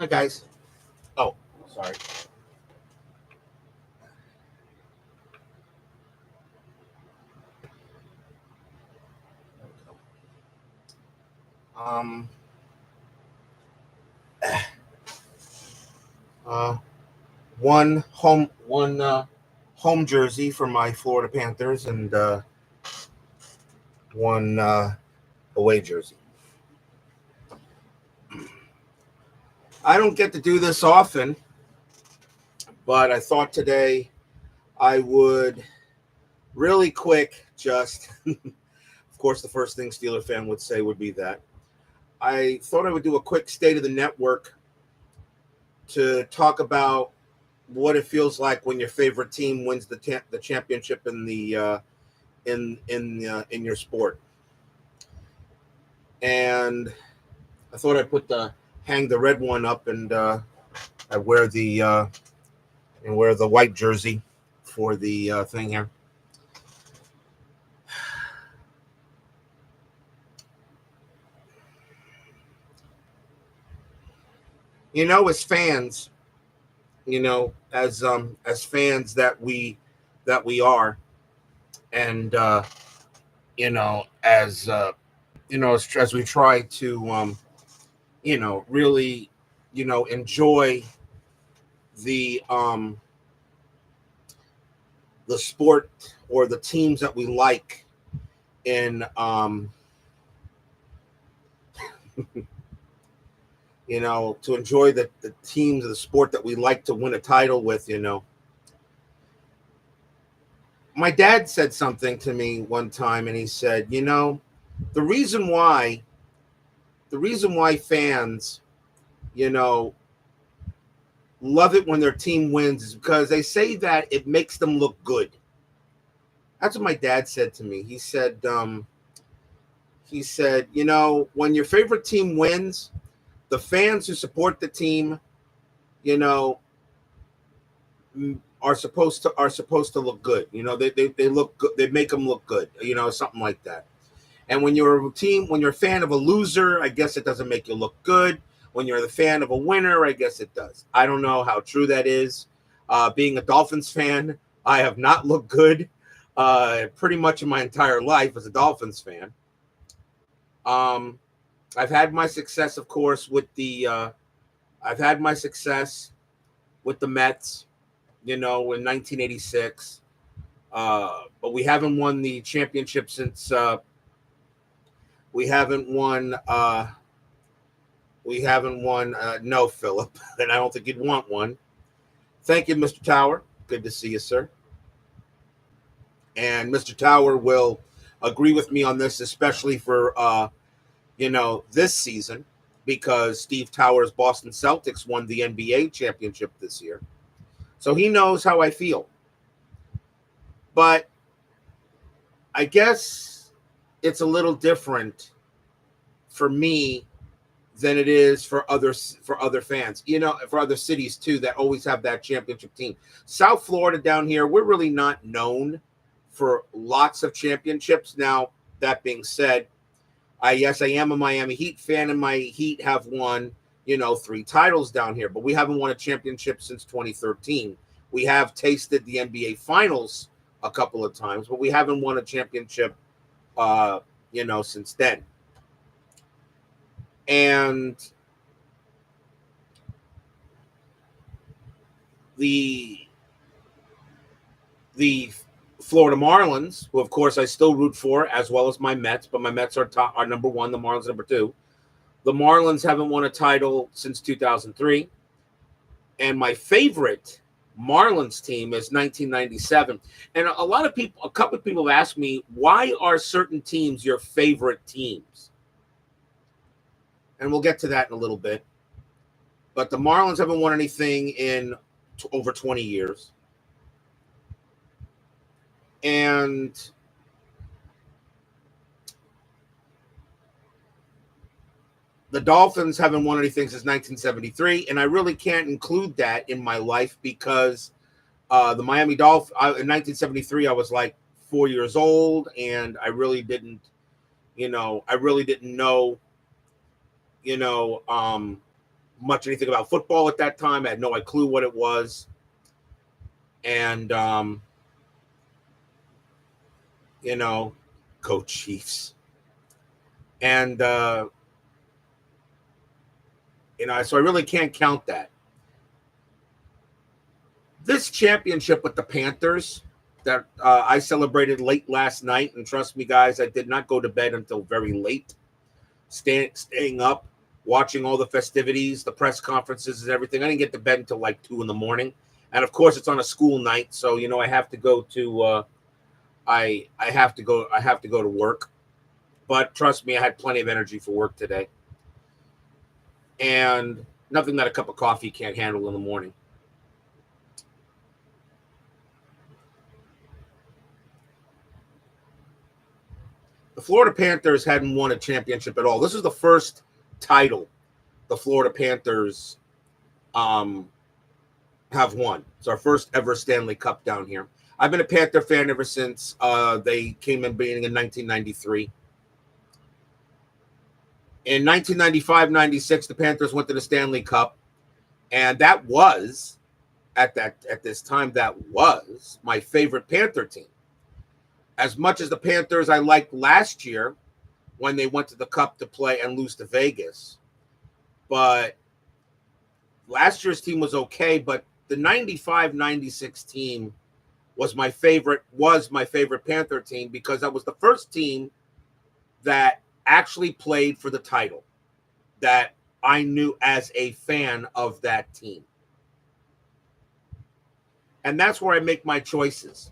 Hi, guys. Oh, sorry. Um, uh, one home jersey for my Florida Panthers, and one away jersey. I don't get to do this often, but I thought today I would really quick just, of course, the first thing Steeler fan would say would be that. I thought I would do a quick state of the network to talk about what it feels like when your favorite team wins the championship in the in your sport. And I thought I'd put the hang the red one up, and I wear the white jersey for the thing here. As fans, as fans that we are, and as we try to really enjoy the the sport or the teams that we like in to enjoy the teams of the sport that we like to win a title with. My dad said something to me one time, and he said, the reason why fans, you know, love it when their team wins is because they say that it makes them look good. That's what my dad said to me. He said, when your favorite team wins, the fans who support the team, you know, are supposed to look good. They look good. They make them look good. Something like that. And when you're a fan of a loser, I guess it doesn't make you look good. When you're the fan of a winner, I guess it does. I don't know how true that is. Being a Dolphins fan, I have not looked good pretty much in my entire life as a Dolphins fan. Um, I've had my success, of course, with the I've had my success with the Mets, in 1986. But we haven't won the championship since we haven't won. We haven't won. No, Philip, and I don't think you'd want one. Thank you, Mr. Tower. Good to see you, sir. And Mr. Tower will agree with me on this, especially for this season, because Steve Tower's Boston Celtics won the NBA championship this year. So he knows how I feel. But I guess it's a little different for me than it is for other fans, for other cities too that always have that championship team. South Florida down here, we're really not known for lots of championships. Now, that being said, I am a Miami Heat fan, and my Heat have won, 3 titles down here, but we haven't won a championship since 2013. We have tasted the NBA Finals a couple of times, but we haven't won a championship, since then. And the Florida Marlins, who of course I still root for, as well as my Mets, but my Mets are number one, the Marlins number two. The Marlins haven't won a title since 2003. And my favorite Marlins team is 1997. And a couple of people have asked me, why are certain teams your favorite teams? And we'll get to that in a little bit. But the Marlins haven't won anything in over 20 years. And the Dolphins haven't won anything since 1973, and I really can't include that in my life because the Miami Dolphins, in 1973, I was like 4 years old, and I really didn't know, much anything about football at that time. I had no clue what it was. And, go Chiefs. And, so I really can't count that. This championship with the Panthers that I celebrated late last night, and trust me, guys, I did not go to bed until very late, staying up, watching all the festivities, the press conferences and everything. I didn't get to bed until like 2 a.m. And of course it's on a school night. So, I have to go to, I have to go to work, but trust me, I had plenty of energy for work today, and nothing that a cup of coffee can't handle in the morning. The Florida Panthers hadn't won a championship at all. This is the first title the Florida Panthers have won. It's our first ever Stanley Cup down here. I've been a Panther fan ever since they came in being in 1993. In 1995-96, the Panthers went to the Stanley Cup, and that was, at this time, that was my favorite Panther team. As much as the Panthers I liked last year when they went to the Cup to play and lose to Vegas. But last year's team was okay, but the 95-96 team was my favorite Panther team, because that was the first team that actually played for the title that I knew as a fan of that team. And that's where I make my choices.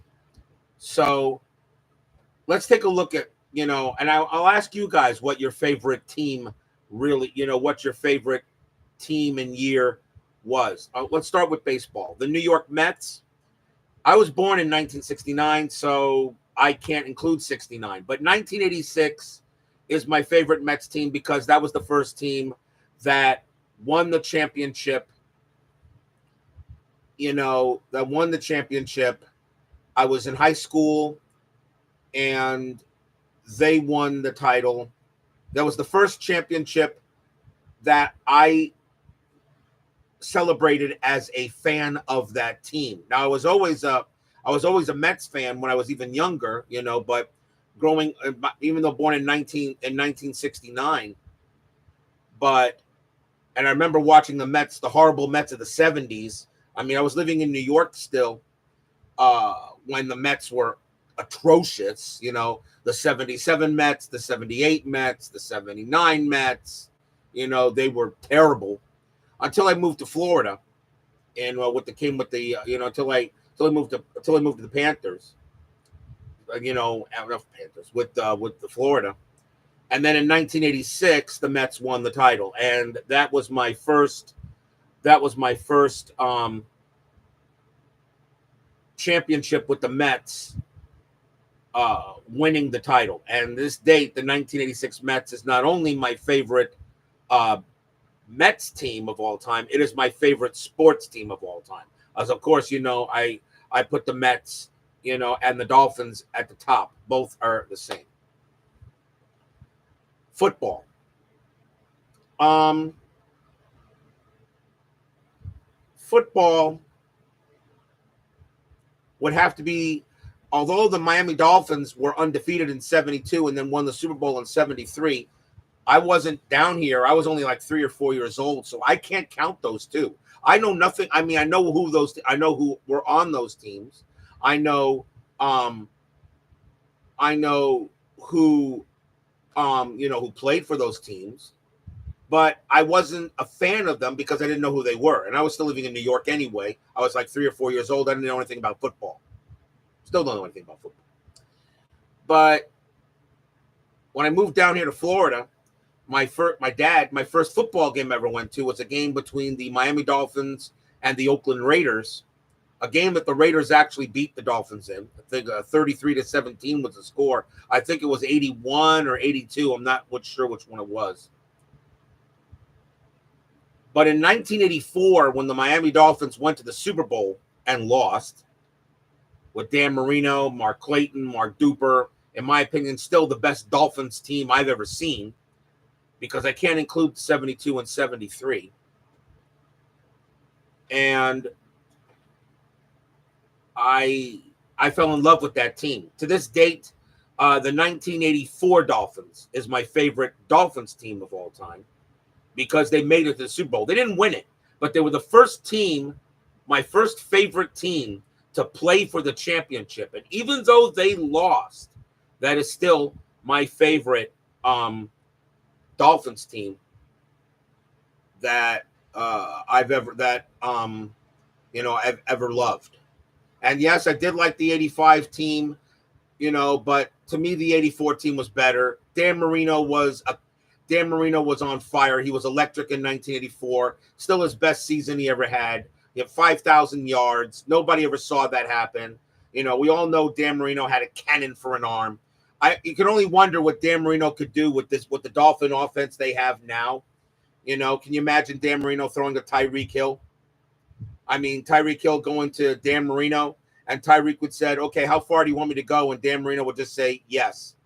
So let's take a look at, and I'll ask you guys what your favorite team really, what your favorite team and year was. Let's start with baseball. The New York Mets. I was born in 1969, so I can't include 69. But 1986 is my favorite Mets team, because that was the first team that won the championship. That won the championship. I was in high school, and they won the title. That was the first championship that I celebrated as a fan of that team. Now, I was always a Mets fan when I was even younger, but even though born in 1969, and I remember watching the Mets, the horrible Mets of the 70s. I mean, I was living in New York still when the Mets were atrocious, the 77 Mets, the 78 Mets, the 79 Mets, they were terrible until I moved to Florida, and until I moved to the Panthers, with the Florida. And then in 1986, the Mets won the title, and that was my first championship with the Mets, winning the title. And this date, the 1986 Mets, is not only my favorite Mets team of all time, it is my favorite sports team of all time. As of course, I put the Mets, and the Dolphins at the top. Both are the same. Football. Football would have to be, although the Miami Dolphins were undefeated in 72 and then won the Super Bowl in 73, I wasn't down here. I was only like 3 or 4 years old, so I can't count those two. I know nothing. I mean, I know who were on those teams. I know who who played for those teams, but I wasn't a fan of them because I didn't know who they were. And I was still living in New York anyway. I was like 3 or 4 years old. I didn't know anything about football. Still don't know anything about football. But when I moved down here to Florida, my first football game I ever went to was a game between the Miami Dolphins and the Oakland Raiders, a game that the Raiders actually beat the Dolphins in. I think 33-17 was the score. I think it was 81 or 82. I'm not sure which one it was. But in 1984, when the Miami Dolphins went to the Super Bowl and lost, with Dan Marino, Mark Clayton, Mark Duper, in my opinion, still the best Dolphins team I've ever seen, because I can't include 72 and 73. and I fell in love with that team. To this date, the 1984 Dolphins is my favorite Dolphins team of all time because they made it to the Super Bowl. They didn't win it, but they were the first team, my first favorite team, to play for the championship. And even though they lost, that is still my favorite Dolphins team that I've ever loved. And yes, I did like the 85 team, but to me the 84 team was better. Dan Marino was on fire. He was electric in 1984. Still his best season he ever had. He had 5,000 yards. Nobody ever saw that happen. We all know Dan Marino had a cannon for an arm. You can only wonder what Dan Marino could do with the Dolphin offense they have now. Can you imagine Dan Marino throwing to Tyreek Hill? I mean, Tyreek Hill going to Dan Marino, and Tyreek would say, okay, how far do you want me to go? And Dan Marino would just say, yes.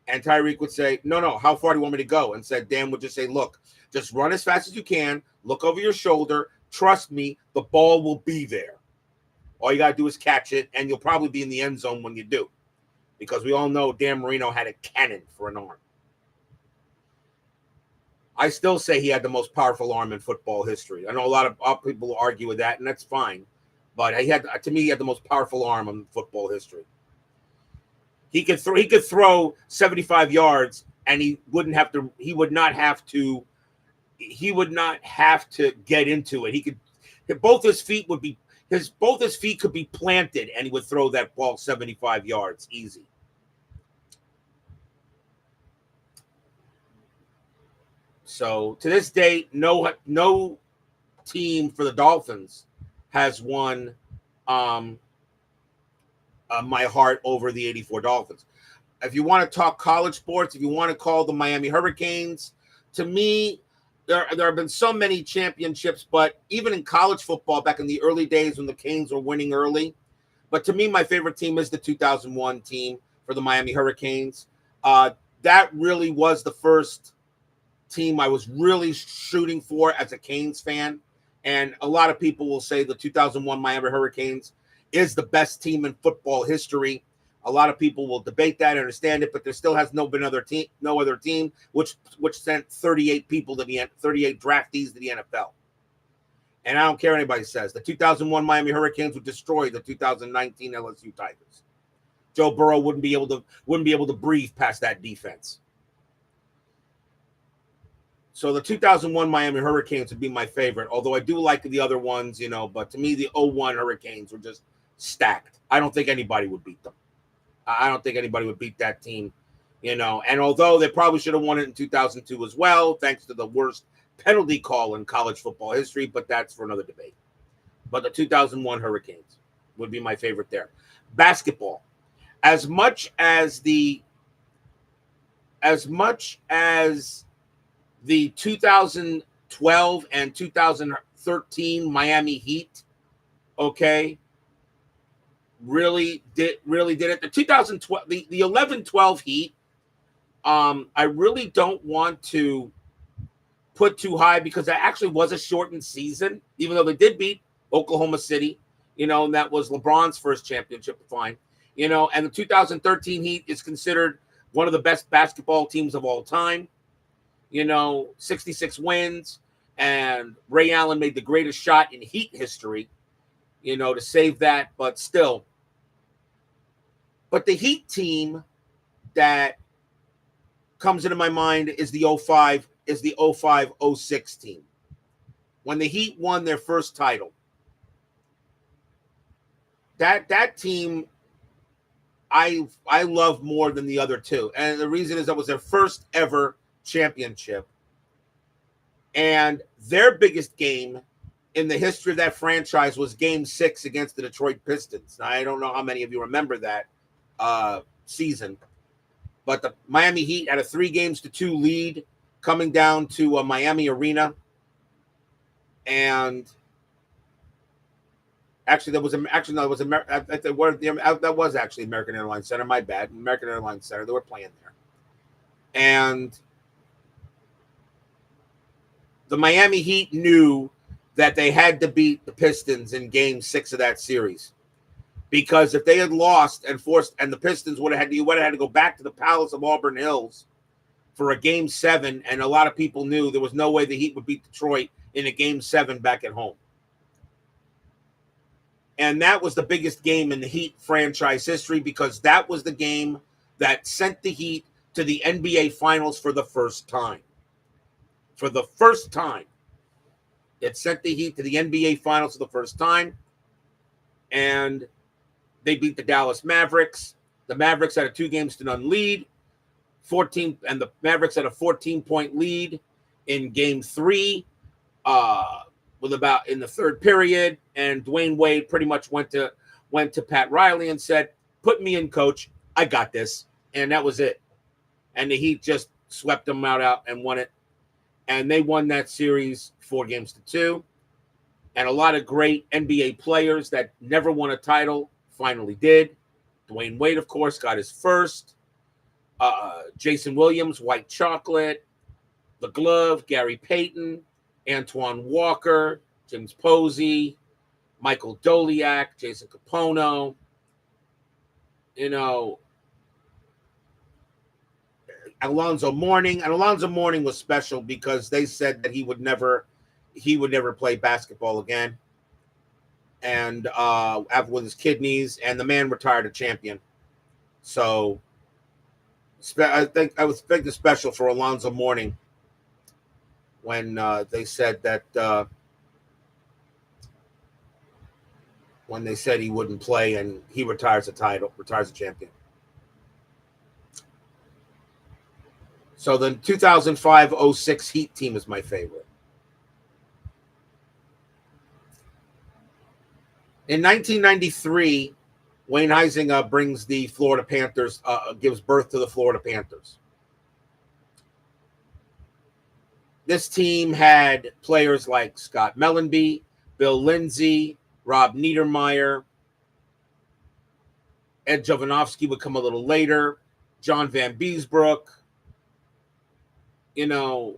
And Tyreek would say, no, how far do you want me to go? And Dan would just say, look, just run as fast as you can. Look over your shoulder. Trust me, the ball will be there. All you got to do is catch it, and you'll probably be in the end zone when you do. Because we all know Dan Marino had a cannon for an arm. I still say he had the most powerful arm in football history. I know a lot of people will argue with that, and that's fine. But to me, he had the most powerful arm in football history. He could throw 75 yards, and he would not have to get into it. Both his feet could be planted, and he would throw that ball 75 yards easy. So to this date, no team for the Dolphins has won my heart over the 84 Dolphins. If you want to talk college sports, if you want to call the Miami Hurricanes, to me, there have been so many championships, but even in college football back in the early days when the Canes were winning early, but to me, my favorite team is the 2001 team for the Miami Hurricanes. That really was the first team I was really shooting for as a Canes fan. And a lot of people will say the 2001 Miami Hurricanes is the best team in football history. A lot of people will debate that, understand it, but there still has no other team which sent 38 draftees to the NFL. And I don't care what anybody says. The 2001 Miami Hurricanes would destroy the 2019 LSU Tigers. Joe Burrow wouldn't be able to breathe past that defense. So the 2001 Miami Hurricanes would be my favorite, although I do like the other ones, but to me, the 01 Hurricanes were just stacked. I don't think anybody would beat them. I don't think anybody would beat that team, and although they probably should have won it in 2002 as well, thanks to the worst penalty call in college football history, but that's for another debate. But the 2001 Hurricanes would be my favorite there. Basketball. As much as the 2012 and 2013 Miami Heat, really did it. The 2012, the 11-12 Heat, I really don't want to put too high because that actually was a shortened season, even though they did beat Oklahoma City, and that was LeBron's first championship, fine. And the 2013 Heat is considered one of the best basketball teams of all time. 66 wins, and Ray Allen made the greatest shot in Heat history, to save that, but still. But the Heat team that comes into my mind is the 05-06 team. When the Heat won their first title. That team I love more than the other two. And the reason is that was their first ever championship. And their biggest game in the history of that franchise was Game 6 against the Detroit Pistons. Now, I don't know how many of you remember that season, but the Miami Heat had a 3-2 lead coming down to Miami Arena. And actually, that was American Airlines Center. My bad, American Airlines Center. They were playing there, and the Miami Heat knew that they had to beat the Pistons in Game 6 of that series, because if they had lost and the Pistons would have had to go back to the Palace of Auburn Hills for a Game 7, and a lot of people knew there was no way the Heat would beat Detroit in a Game 7 back at home. And that was the biggest game in the Heat franchise history, because that was the game that sent the Heat to the NBA Finals for the first time. For the first time. It sent the Heat to the NBA Finals for the first time. And they beat the Dallas Mavericks. The Mavericks had a 2-0 lead. And the Mavericks had a 14-point lead in Game 3. With about in the third period, and Dwayne Wade pretty much went to Pat Riley and said, "Put me in, coach. I got this." And that was it. And the Heat just swept them out and won it. And they won that series 4-2. And a lot of great NBA players that never won a title finally did. Dwayne Wade, of course, got his first. Jason Williams, White Chocolate, The Glove, Gary Payton, Antoine Walker, James Posey, Michael Doliak, Jason Capono. Alonzo Mourning. And Alonzo Mourning was special because they said that he would never play basketball again. And after with his kidneys, and the man retired a champion. So I think I was thinking special for Alonzo Mourning when they said that when they said he wouldn't play and he retires a champion. So the 2005-06 Heat team is my favorite. In 1993, Wayne Huizenga brings the Florida Panthers, gives birth to the Florida Panthers. This team had players like Scott Mellenby, Bill Lindsay, Rob Niedermeyer. Ed Jovanovski would come a little later. John Van Beesbrook. A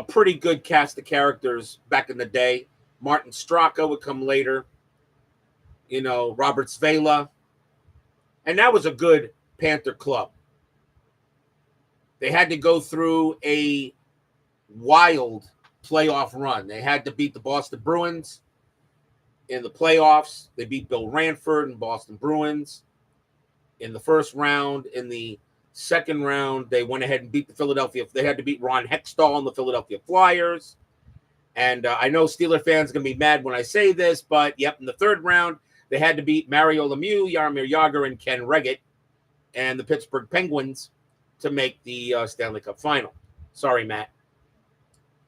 pretty good cast of characters back in the day. Martin Straka would come later. Robert Svela. And that was a good Panther club. They had to go through a wild playoff run. They had to beat the Boston Bruins in the playoffs. They beat Bill Ranford and Boston Bruins in the first round. In the second round, they went ahead and beat they had to beat Ron Hextall and the Philadelphia Flyers. And I know Steeler fans are going to be mad when I say this, but yep, in the third round, they had to beat Mario Lemieux, Jaromir Jagr, and Ken Reggett and the Pittsburgh Penguins to make the Stanley Cup final. Sorry, Matt.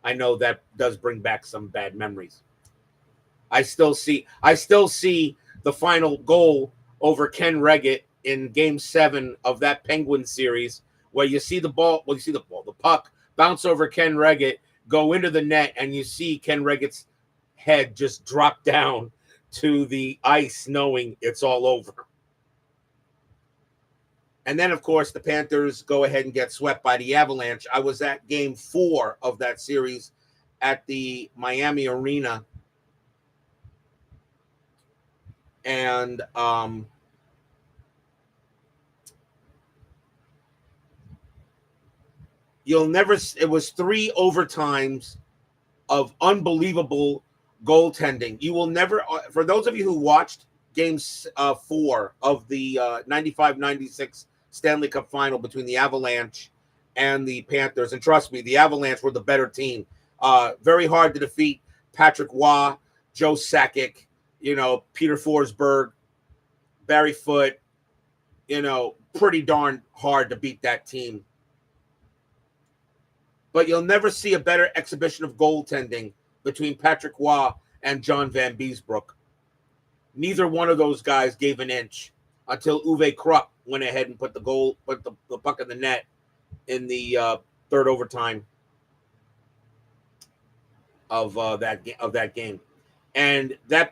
I know that does bring back some bad memories. I still see the final goal over Ken Reggett in Game 7 of that Penguin series, where you see the puck bounce over Ken Reggett, go into the net, and you see Ken Reggett's head just drop down to the ice, knowing it's all over. And then, of course, the Panthers go ahead and get swept by the Avalanche. I was at Game 4 of that series at the Miami Arena. And it was 3 overtimes of unbelievable goaltending. You will never, for those of you who watched Game 4 of the 95-96 Stanley Cup final between the Avalanche and the Panthers, and trust me, the Avalanche were the better team. Very hard to defeat. Patrick Waugh, Joe Sakic, Peter Forsberg, Barry Foote, pretty darn hard to beat that team. But you'll never see a better exhibition of goaltending between Patrick Waugh and John Van Beesbrook. Neither one of those guys gave an inch until Uwe Krupp went ahead and put the puck in the net in the third overtime of that game. And that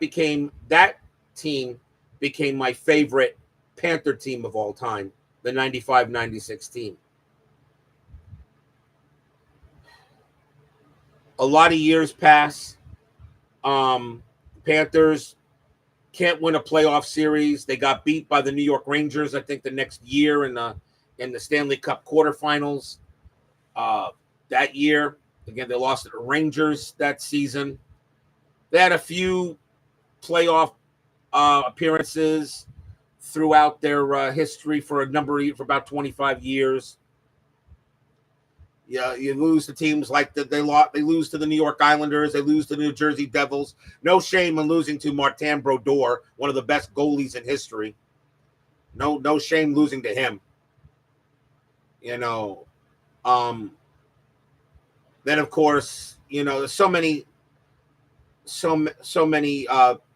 team became my favorite Panther team of all time, the 95-96 team. A lot of years pass. Panthers can't win a playoff series. They got beat by the New York Rangers, I think, the next year in the Stanley Cup quarterfinals. That year, again, they lost to the Rangers that season. They had a few playoff appearances throughout their history for for about 25 years. Yeah, you lose to teams like they lose to the New York Islanders, they lose to the New Jersey Devils. No shame in losing to Martin Brodeur, one of the best goalies in history. No shame losing to him. You know, then of course, there's so many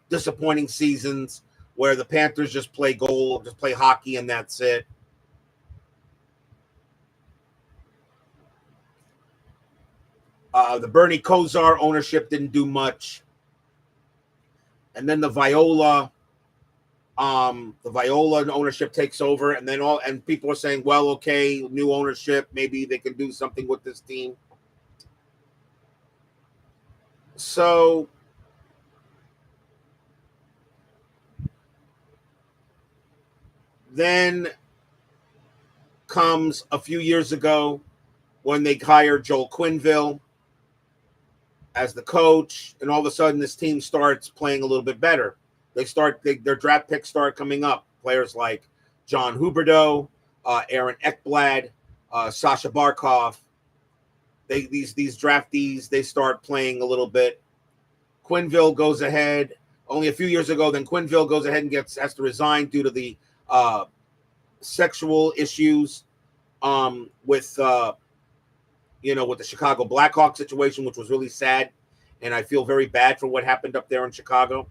disappointing seasons where the Panthers just play hockey, and that's it. The Bernie Kosar ownership didn't do much, and then the Viola ownership takes over, and then people are saying, well, okay, new ownership, maybe they can do something with this team. So then comes a few years ago when they hired Joel Quenneville as the coach, and all of a sudden this team starts playing a little bit better. Their draft picks start coming up. Players like John Huberdeau, Aaron Ekblad, Sasha Barkov. These draftees, they start playing a little bit. Quenneville goes ahead. Only a few years ago, then Quenneville goes ahead and has to resign due to the sexual issues with the Chicago Blackhawks situation, which was really sad, and I feel very bad for what happened up there in Chicago.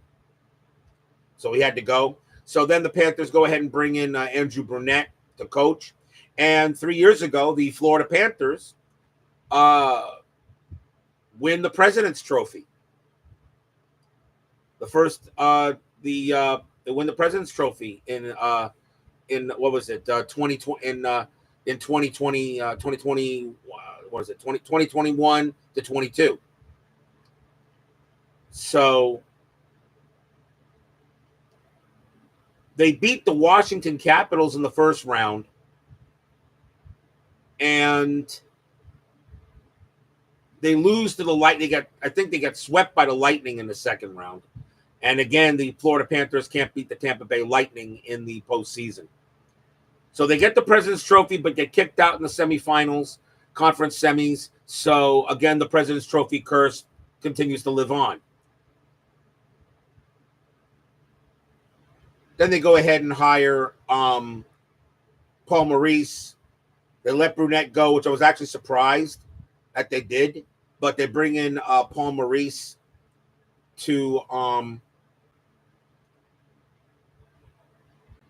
So he had to go. So then the Panthers go ahead and bring in Andrew Brunette to coach. And 3 years ago, the Florida Panthers win the President's Trophy. The first, they win the President's Trophy in what was it? 2020 in 2020, 2020. What is it? 2021 to 22. So they beat the Washington Capitals in the first round, and they lose to the Lightning. I think they got swept by the Lightning in the second round. And again, the Florida Panthers can't beat the Tampa Bay Lightning in the postseason. So they get the President's Trophy, but get kicked out in the semifinals, conference semis. So again, the President's Trophy curse continues to live on. Then they go ahead and hire Paul Maurice. They let Brunette go, which I was actually surprised that they did. But they bring in Paul Maurice to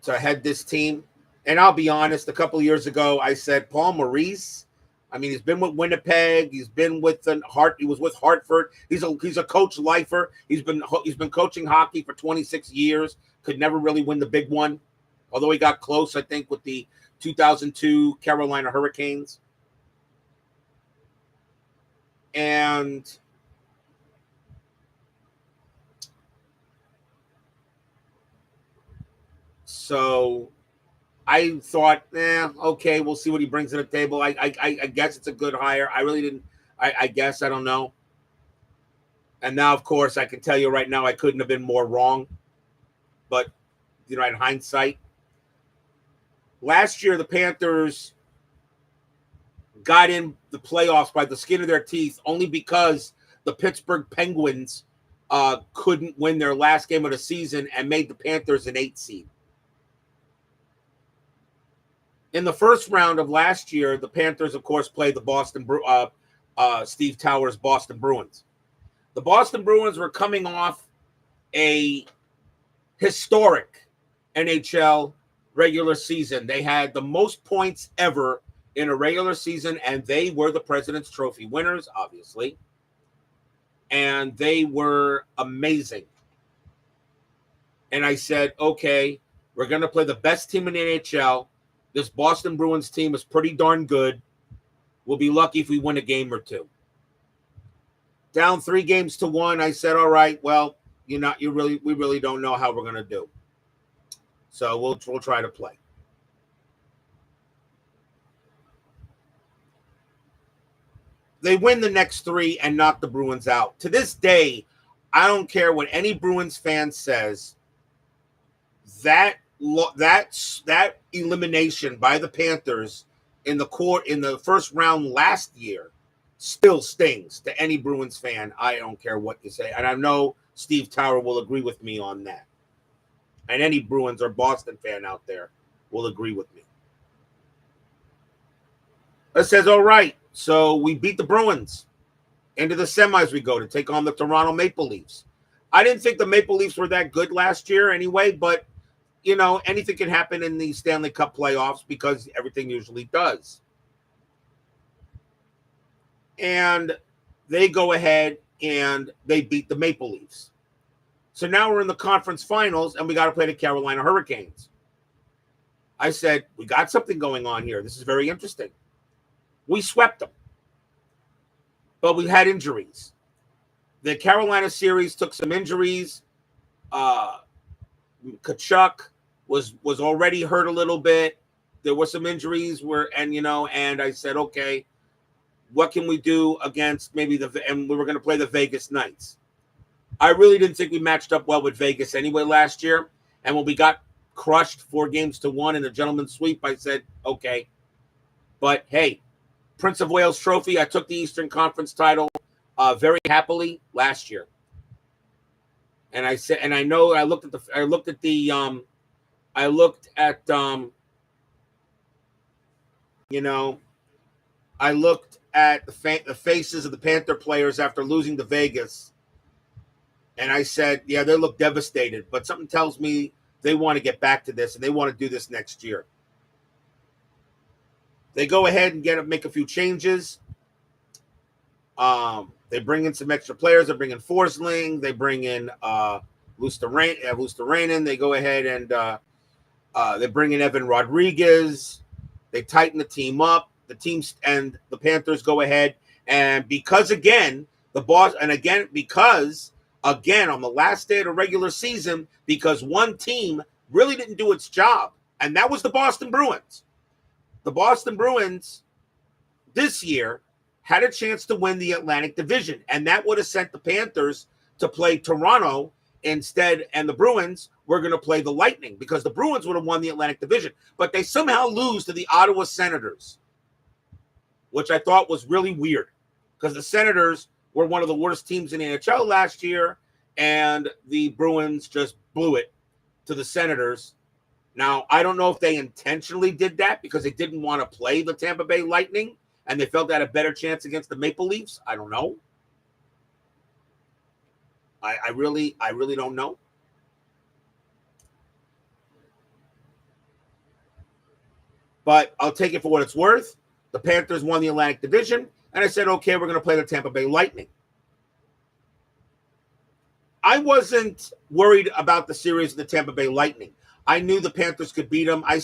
head this team. And I'll be honest, a couple of years ago, I said Paul Maurice. I mean, he's been with Winnipeg. He's been with He was with Hartford. He's a coach lifer. He's been coaching hockey for 26 years. Could never really win the big one, although he got close, I think, with the 2002 Carolina Hurricanes. And so I thought, okay, we'll see what he brings to the table. I guess it's a good hire. I really didn't. I guess I don't know. And now, of course, I can tell you right now, I couldn't have been more wrong. But in hindsight, last year the Panthers got in the playoffs by the skin of their teeth only because the Pittsburgh Penguins couldn't win their last game of the season and made the Panthers an 8 seed. In the first round of last year, the Panthers, of course, played the Steve Towers Boston Bruins. The Boston Bruins were coming off a historic NHL regular season. They had the most points ever in a regular season, and they were the President's Trophy winners, obviously. And they were amazing. And I said, okay, we're going to play the best team in the NHL. This Boston Bruins team is pretty darn good. We'll be lucky if we win a game or two. Down 3-1. I said, all right, well, we really don't know how we're going to do. So we'll try to play. They win the next 3 and knock the Bruins out. To this day, I don't care what any Bruins fan says. That elimination by the Panthers in the first round last year still stings to any Bruins fan. I don't care what you say. And I know Steve Tower will agree with me on that. And any Bruins or Boston fan out there will agree with me. It says, all right, so we beat the Bruins. Into the semis we go to take on the Toronto Maple Leafs. I didn't think the Maple Leafs were that good last year anyway, but, anything can happen in the Stanley Cup playoffs because everything usually does. And they go ahead and they beat the Maple Leafs. So now we're in the conference finals and we got to play the Carolina Hurricanes. I said, we got something going on here. This is very interesting. We swept them. But we had injuries. The Carolina series took some injuries. Kachuk was already hurt a little bit. There were some injuries and I said, okay, what can we do against and we were going to play the Vegas Knights. I really didn't think we matched up well with Vegas anyway last year. And when we got crushed 4-1 in a gentleman's sweep, I said, okay. But hey, Prince of Wales Trophy, I took the Eastern Conference title very happily last year. And I said, and I know I looked at the faces of the Panther players after losing to Vegas. And I said, yeah, they look devastated, but something tells me they want to get back to this and they want to do this next year. They go ahead and make a few changes. They bring in some extra players. They bring in Forsling. They bring in Luosterainen. They go ahead and they bring in Evan Rodriguez. They tighten the team up. The teams and the Panthers go ahead and because on the last day of the regular season, because one team really didn't do its job, and that was the Boston Bruins. The Boston Bruins this year had a chance to win the Atlantic Division, and that would have sent the Panthers to play Toronto instead, and the Bruins were going to play the Lightning because the Bruins would have won the Atlantic Division. But they somehow lose to the Ottawa Senators, which I thought was really weird because the Senators were one of the worst teams in the NHL last year, and the Bruins just blew it to the Senators. Now, I don't know if they intentionally did that because they didn't want to play the Tampa Bay Lightning and they felt they had a better chance against the Maple Leafs. I don't know. I really don't know. But I'll take it for what it's worth. The Panthers won the Atlantic Division, and I said, okay, we're going to play the Tampa Bay Lightning. I wasn't worried about the series of the Tampa Bay Lightning. I knew the Panthers could beat them. I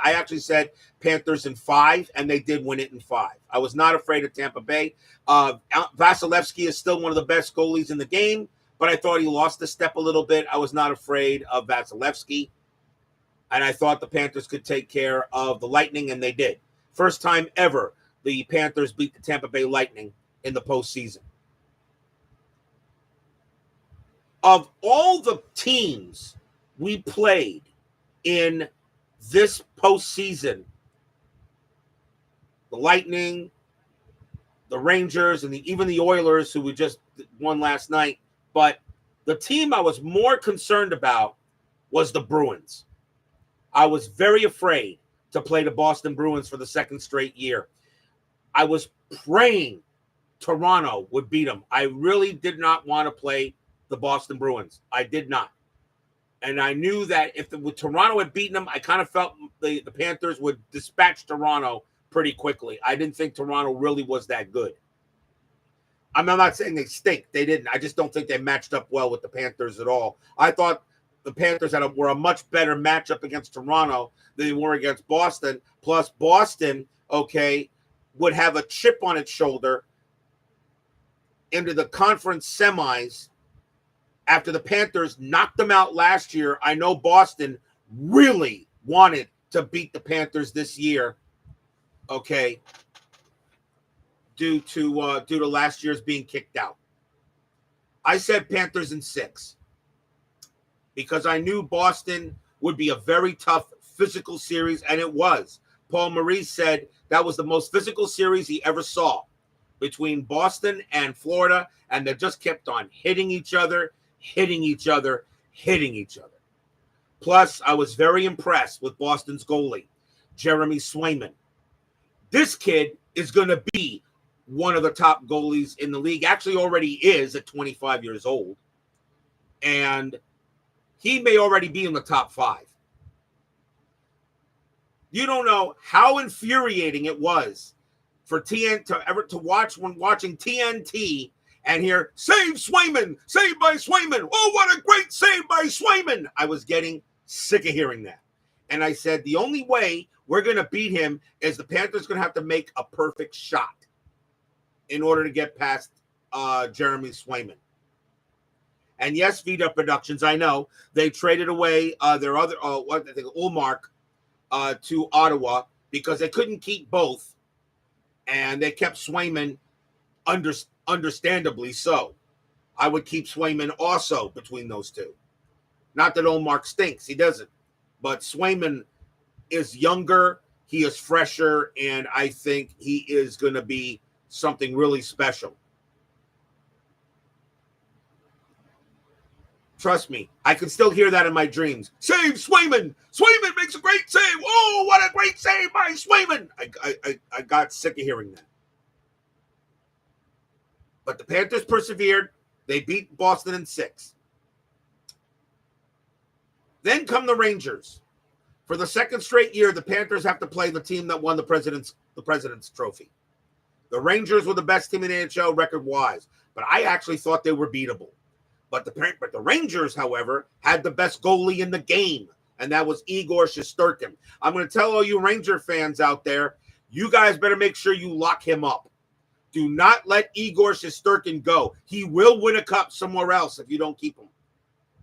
actually said Panthers in 5, and they did win it in 5. I was not afraid of Tampa Bay. Vasilevsky is still one of the best goalies in the game, but I thought he lost a step a little bit. I was not afraid of Vasilevsky, and I thought the Panthers could take care of the Lightning, and they did. First time ever the Panthers beat the Tampa Bay Lightning in the postseason. Of all the teams we played in this postseason, the Lightning, the Rangers, and even the Oilers, who we just won last night, but the team I was more concerned about was the Bruins. I was very afraid to play the Boston Bruins for the second straight year. I was praying Toronto would beat them. I really did not want to play the Boston Bruins. I did not. And I knew that if Toronto had beaten them, I kind of felt the Panthers would dispatch Toronto pretty quickly. I didn't think Toronto really was that good. I'm not saying they stink. They didn't. I just don't think they matched up well with the Panthers at all. I thought the Panthers were a much better matchup against Toronto than they were against Boston. Plus, Boston, would have a chip on its shoulder into the conference semis after the Panthers knocked them out last year. I know Boston really wanted to beat the Panthers this year, okay, due to last year's being kicked out. I said Panthers in 6 because I knew Boston would be a very tough physical series, and it was. Paul Maurice said that was the most physical series he ever saw between Boston and Florida, and they just kept on hitting each other. Plus, I was very impressed with Boston's goalie, Jeremy Swayman. This kid is going to be one of the top goalies in the league, actually already is at 25 years old, and he may already be in the top 5. You don't know how infuriating it was for TN to watch when watching TNT and hear, save Swayman, saved by Swayman. Oh, what a great save by Swayman. I was getting sick of hearing that. And I said, the only way we're going to beat him is the Panthers going to have to make a perfect shot in order to get past Jeremy Swayman. And yes, Vita Productions, I know, they traded away their other, Ulmark, to Ottawa because they couldn't keep both, and they kept Swayman, understandably so. I would keep Swayman also between those two. Not that Ulmark stinks, he doesn't, but Swayman is younger, he is fresher, and I think he is going to be something really special. Trust me, I can still hear that in my dreams. Save Swayman! Swayman makes a great save! Oh, what a great save by Swayman! I got sick of hearing that. But the Panthers persevered. They beat Boston in 6. Then come the Rangers. For the second straight year, the Panthers have to play the team that won the President's Trophy. The Rangers were the best team in the NHL record-wise, but I actually thought they were beatable. But the Rangers, however, had the best goalie in the game, and that was Igor Shesterkin. I'm going to tell all you Ranger fans out there, you guys better make sure you lock him up. Do not let Igor Shesterkin go. He will win a cup somewhere else if you don't keep him.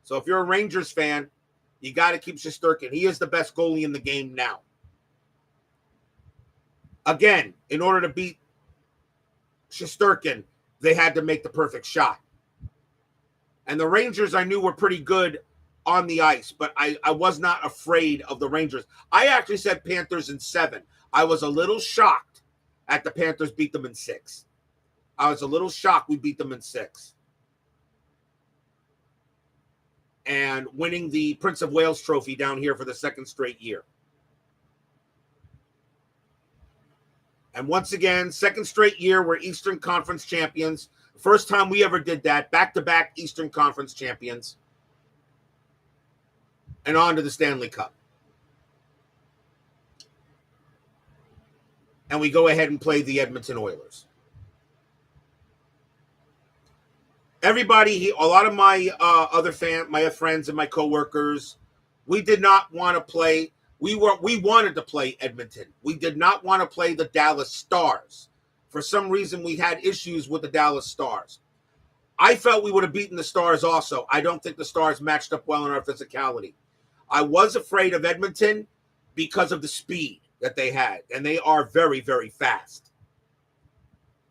So if you're a Rangers fan, you got to keep Shesterkin. He is the best goalie in the game now. Again, in order to beat Shesterkin, they had to make the perfect shot. And the Rangers I knew were pretty good on the ice, but I was not afraid of the Rangers. I actually said Panthers in 7. I was a little shocked at the Panthers beat them in 6. I was a little shocked we beat them in 6. And winning the Prince of Wales trophy down here for the second straight year. And once again, second straight year, we're Eastern Conference champions. First time we ever did that, back-to-back Eastern Conference champions. And on to the Stanley Cup. And we go ahead and play the Edmonton Oilers. Everybody, a lot of my my friends and my coworkers, we did not want to play. We wanted to play Edmonton. We did not want to play the Dallas Stars. For some reason, we had issues with the Dallas Stars. I felt we would have beaten the Stars also. I don't think the Stars matched up well in our physicality. I was afraid of Edmonton because of the speed that they had, and they are very, very fast.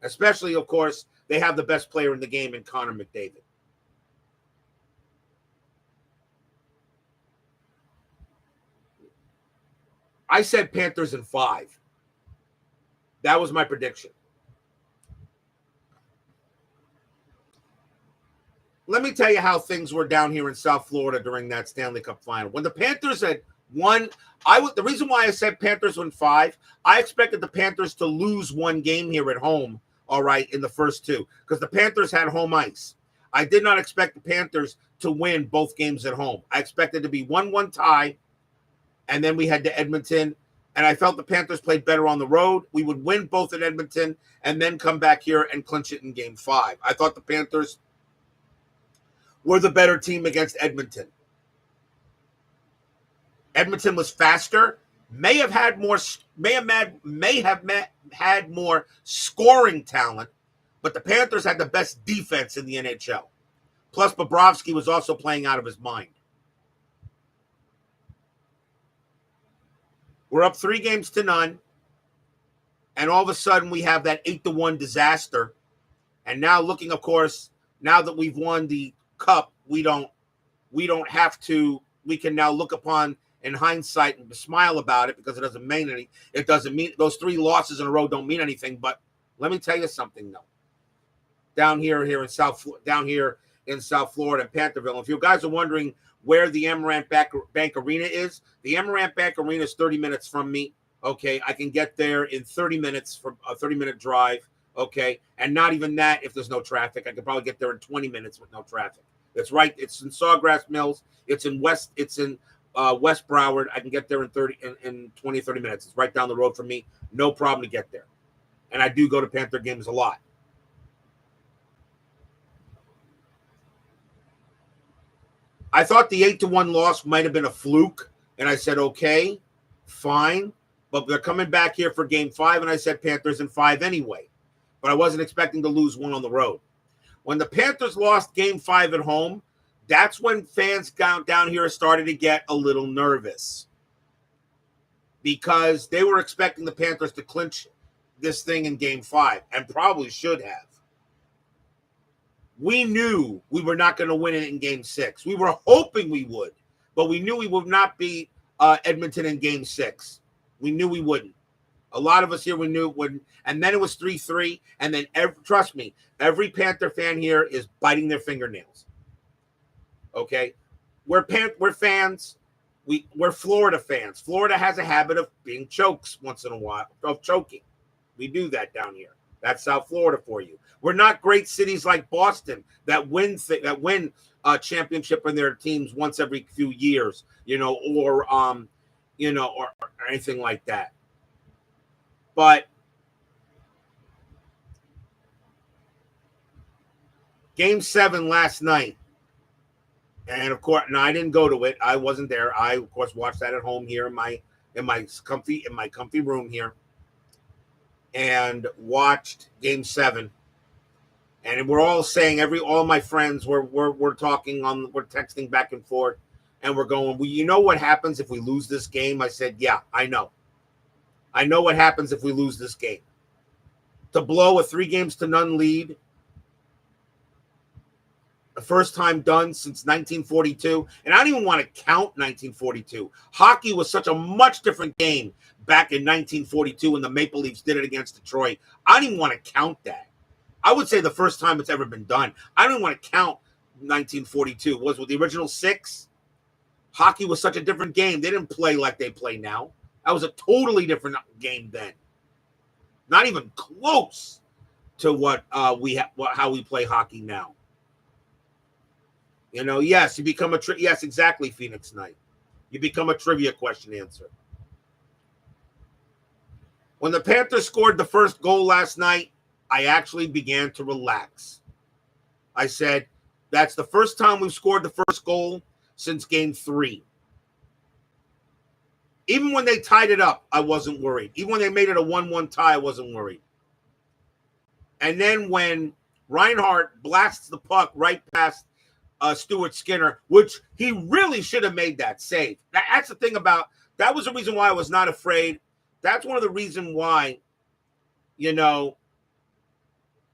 Especially, of course, they have the best player in the game in Connor McDavid. I said Panthers in 5. That was my prediction. Let me tell you how things were down here in South Florida during that Stanley Cup final. When the Panthers had won, the reason why I said Panthers win 5, I expected the Panthers to lose one game here at home, all right, in the first 2, because the Panthers had home ice. I did not expect the Panthers to win both games at home. I expected to be 1-1 tie, and then we had to Edmonton, and I felt the Panthers played better on the road. We would win both in Edmonton and then come back here and clinch it in Game 5. I thought the Panthers were the better team against Edmonton. Edmonton was faster, may have had more scoring talent, But the Panthers had the best defense in the NHL. Plus, Bobrovsky was also playing out of his mind. We're up 3-0, and all of a sudden we have that 8-1 disaster. And now looking, of course, now that we've won the cup, we don't have to. We can now look upon in hindsight and smile about it because it doesn't mean anything. It doesn't mean those 3 losses in a row don't mean anything. But let me tell you something, though. Down here in South Florida and Pantherville, if you guys are wondering where the Amarant Bank Arena is, the Amarant Bank Arena is 30 minutes from me. Okay, I can get there in 30 minutes for a 30-minute drive. Okay, and not even that if there's no traffic. I could probably get there in 20 minutes with no traffic. It's right. It's in Sawgrass Mills. It's in West Broward. I can get there in 20, 30 minutes. It's right down the road from me. No problem to get there. And I do go to Panther games a lot. I thought the 8-1 loss might have been a fluke, and I said, okay, fine. But they're coming back here for game 5, and I said Panthers in 5 anyway. But I wasn't expecting to lose 1 on the road. When the Panthers lost game 5 at home, that's when fans down here started to get a little nervous because they were expecting the Panthers to clinch this thing in game 5 and probably should have. We knew we were not going to win it in game 6. We were hoping we would, but we knew we would not beat Edmonton in game 6. We knew we wouldn't. A lot of us here, we knew it wouldn't. And then it was 3-3. And then, trust me, every Panther fan here is biting their fingernails. Okay? We're fans. We're Florida fans. Florida has a habit of being chokes once in a while, of choking. We do that down here. That's South Florida for you. We're not great cities like Boston that win a championship in their teams once every few years, or anything like that. But game 7 last night, and of course, no, I didn't go to it. I wasn't there. I, of course, watched that at home here in my comfy room here, and watched game 7. And we're all saying all my friends we're talking we're texting back and forth, and we're going, well, you know what happens if we lose this game? I said, yeah, I know. I know what happens if we lose this game. To blow a 3-0 lead, the first time done since 1942. And I don't even want to count 1942. Hockey was such a much different game back in 1942 when the Maple Leafs did it against Detroit. I don't even want to count that. I would say the first time it's ever been done. I don't even want to count 1942. Was with the original 6. Hockey was such a different game. They didn't play like they play now. That was a totally different game then. Not even close to how we play hockey now. Yes, you become yes, exactly, Phoenix Knight. You become a trivia question answer. When the Panthers scored the first goal last night, I actually began to relax. I said, that's the first time we've scored the first goal since game 3. Even when they tied it up, I wasn't worried. Even when they made it a 1-1 tie, I wasn't worried. And then when Reinhart blasts the puck right past Stuart Skinner, which he really should have made that save. That's the thing that was the reason why I was not afraid. That's one of the reasons why,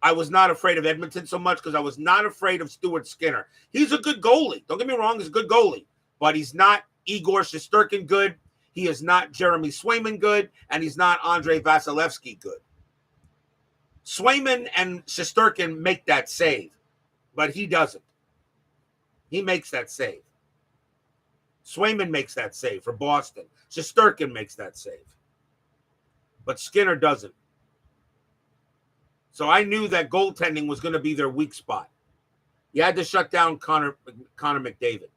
I was not afraid of Edmonton so much, because I was not afraid of Stuart Skinner. He's a good goalie. Don't get me wrong, he's a good goalie. But he's not Igor Shesterkin good. He is not Jeremy Swayman good. And he's not Andrei Vasilevsky good. Swayman and Shesterkin make that save. But he doesn't. He makes that save. Swayman makes that save for Boston. Shesterkin makes that save. But Skinner doesn't. So I knew that goaltending was going to be their weak spot. You had to shut down Connor McDavid.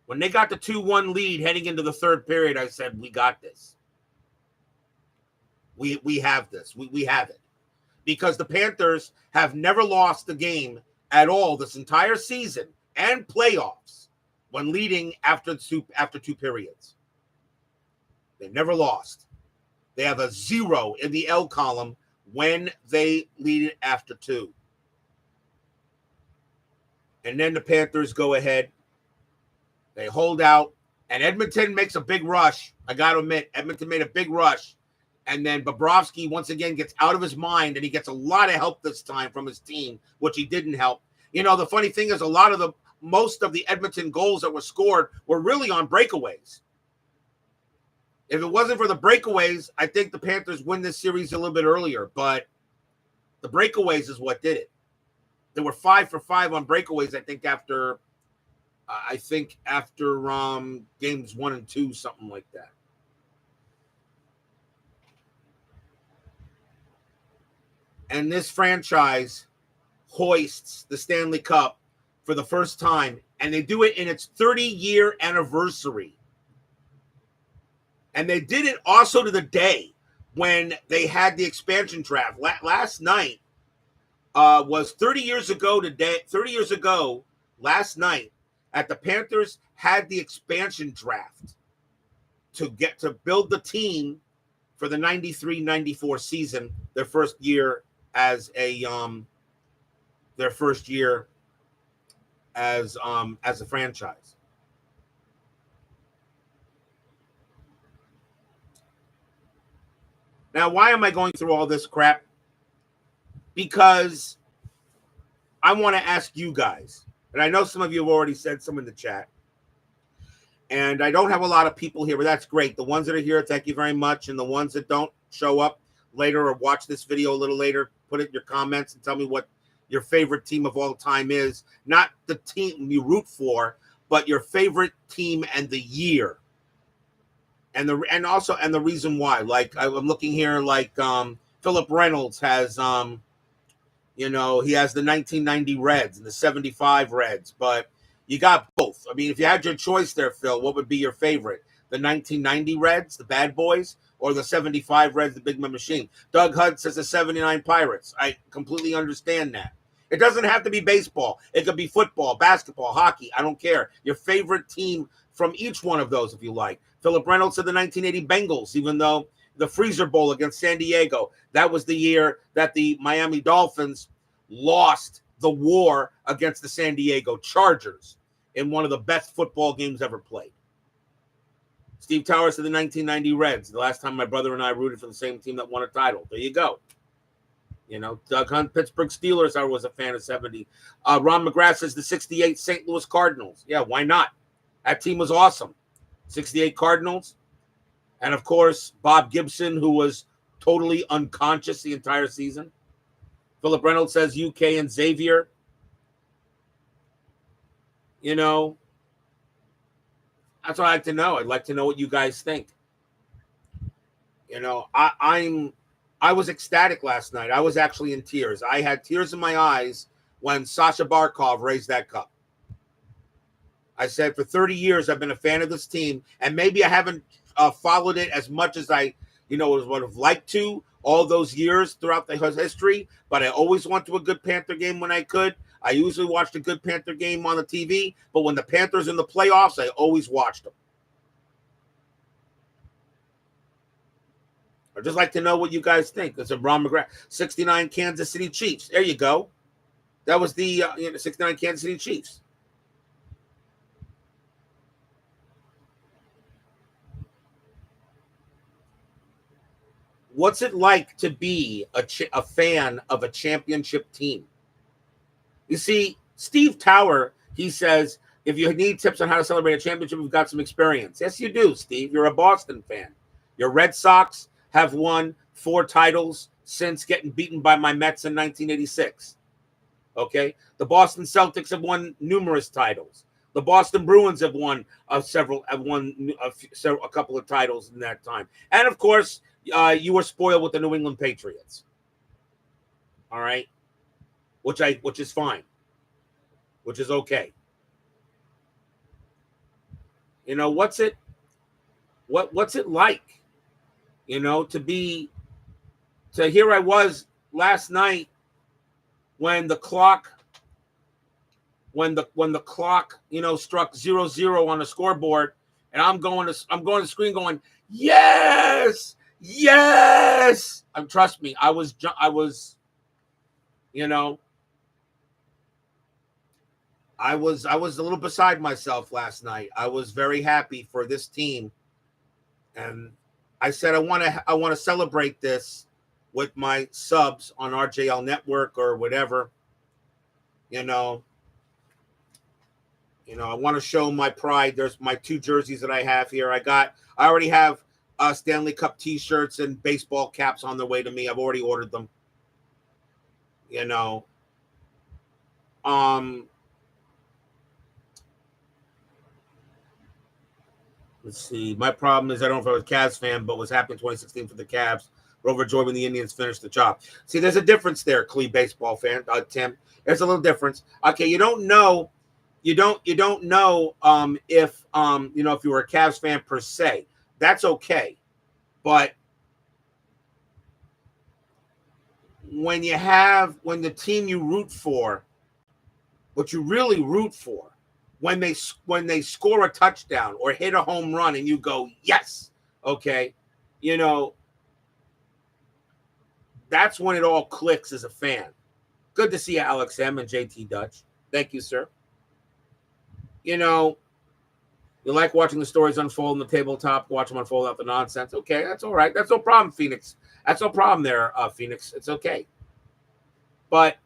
When they got the 2-1 lead heading into the third period, I said, we got this. We have this. We have it. Because the Panthers have never lost a game at all this entire season and playoffs when leading after two periods. They never lost. They have a 0 in the L column when they lead it after 2. And then the Panthers go ahead. They hold out. And Edmonton makes a big rush. I got to admit, Edmonton made a big rush. And then Bobrovsky once again gets out of his mind, and he gets a lot of help this time from his team, which he didn't help. The funny thing is most of the Edmonton goals that were scored were really on breakaways. If it wasn't for the breakaways, I think the Panthers win this series a little bit earlier, but the breakaways is what did it. They were 5 for 5 on breakaways, I think, after games 1 and 2, something like that. And this franchise hoists the Stanley Cup for the first time, and they do it in its 30-year anniversary. And they did it also to the day when they had the expansion draft. Last night was 30 years ago today. 30 years ago, last night, at the Panthers had the expansion draft to build the team for the 93-94 season, their first year as a franchise. Now, why am I going through all this crap? Because I want to ask you guys, and I know some of you have already said some in the chat, and I don't have a lot of people here, but that's great. The ones that are here, thank you very much. And the ones that don't show up later or watch this video a little later, put it in your comments and tell me what your favorite team of all time is. Not the team you root for, but your favorite team and the year. And the reason why. Like I'm looking here, like Philip Reynolds has he has the 1990 Reds and the 75 Reds, but you got both. I mean, if you had your choice there, Phil, what would be your favorite? The 1990 Reds, the bad boys, or the 75 Reds, the big machine? Doug Hudd says the 79 Pirates. I completely understand that. It doesn't have to be baseball. It could be football, basketball, hockey. I don't care. Your favorite team from each one of those, if you like. Philip Reynolds said the 1980 Bengals, even though the Freezer Bowl against San Diego, that was the year that the Miami Dolphins lost the war against the San Diego Chargers in one of the best football games ever played. Steve Towers said the 1990 Reds, the last time my brother and I rooted for the same team that won a title. There you go. Doug Hunt, Pittsburgh Steelers, I was a fan of 70. Ron McGrath says the 68 St. Louis Cardinals. Yeah, why not? That team was awesome. 68 Cardinals. And, of course, Bob Gibson, who was totally unconscious the entire season. Philip Reynolds says UK and Xavier. That's what I'd like to know. I'd like to know what you guys think. I was ecstatic last night. I was actually in tears. I had tears in my eyes when Sasha Barkov raised that cup. I said, for 30 years, I've been a fan of this team, and maybe I haven't followed it as much as I, would have liked to all those years throughout the history, but I always went to a good Panther game when I could. I usually watched a good Panther game on the TV, but when the Panthers in the playoffs, I always watched them. I'd just like to know what you guys think. It's a Ron McGrath, 69 Kansas City Chiefs. There you go. That was the 69 Kansas City Chiefs. What's it like to be a fan of a championship team? You see, Steve Tower, he says, if you need tips on how to celebrate a championship, we've got some experience. Yes, you do, Steve. You're a Boston fan. Your Red Sox have won 4 titles since getting beaten by my Mets in 1986. Okay? The Boston Celtics have won numerous titles. The Boston Bruins have won a couple of titles in that time. And, of course, you were spoiled with the New England Patriots. All right? Which is fine. Which is okay. What's it like? Here I was last night when the clock struck 0-0 on the scoreboard, and I'm going to the screen going, yes, Yes. Trust me, I was, you know, I was a little beside myself last night. I was very happy for this team, and I said I want to celebrate this with my subs on RJL Network or whatever. You know, I want to show my pride. There's my 2 jerseys that I have here. I already have Stanley Cup T-shirts and baseball caps on their way to me. I've already ordered them. You know, um, let's see. My problem is I don't know if I was a Cavs fan, but what's happened in 2016 for the Cavs. We're overjoyed when the Indians finished the job. See, there's a difference there, Clee baseball fan, Tim. There's a little difference. Okay, you don't know if if you were a Cavs fan per se. That's okay. But when the team you root for, what you really root for, when they score a touchdown or hit a home run and you go, yes, okay, you know, that's when it all clicks as a fan. Good to see you, Alex M. and JT Dutch. Thank you, sir. You know, you like watching the stories unfold on the tabletop, watch them unfold out the nonsense. Okay, that's all right. That's no problem, Phoenix. That's no problem there, Phoenix. It's okay. But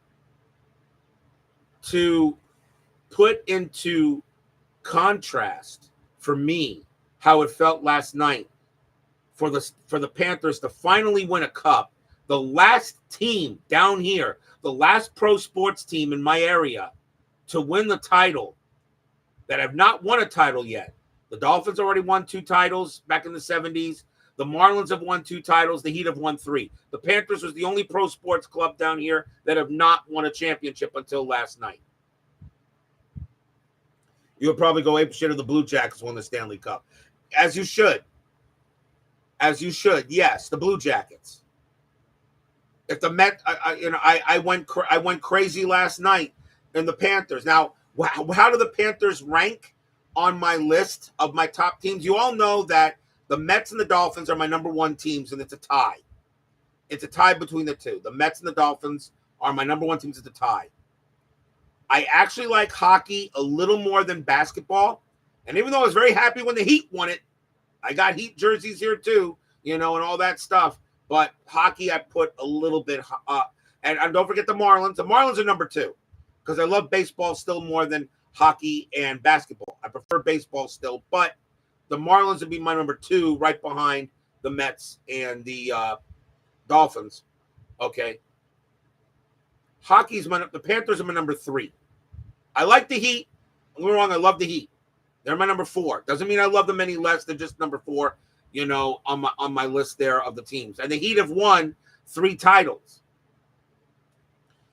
to put into contrast for me how it felt last night for the Panthers to finally win a cup, the last team down here, the last pro sports team in my area to win the title that have not won a title yet. The Dolphins already won 2 titles back in the 70s. The Marlins have won 2 titles. The Heat have won 3. The Panthers was the only pro sports club down here that have not won a championship until last night. You would probably go ape shit if the Blue Jackets won the Stanley Cup. As you should. As you should. Yes, the Blue Jackets. If the Met, I went crazy last night in the Panthers. Now, how do the Panthers rank on my list of my top teams? You all know that the Mets and the Dolphins are my number 1 teams, and it's a tie. It's a tie between the two. The Mets and the Dolphins are my number 1 teams. It's a tie. I actually like hockey a little more than basketball. And even though I was very happy when the Heat won it, I got Heat jerseys here too, and all that stuff. But hockey, I put a little bit up. And don't forget the Marlins. The Marlins are number 2 because I love baseball still more than hockey and basketball. I prefer baseball still, but the Marlins would be my number 2 right behind the Mets and the Dolphins. Okay. The Panthers are my number 3. I like the Heat. Don't get me wrong, I love the Heat. They're my number 4. Doesn't mean I love them any less. They're just number 4, on my list there of the teams. And the Heat have won 3 titles.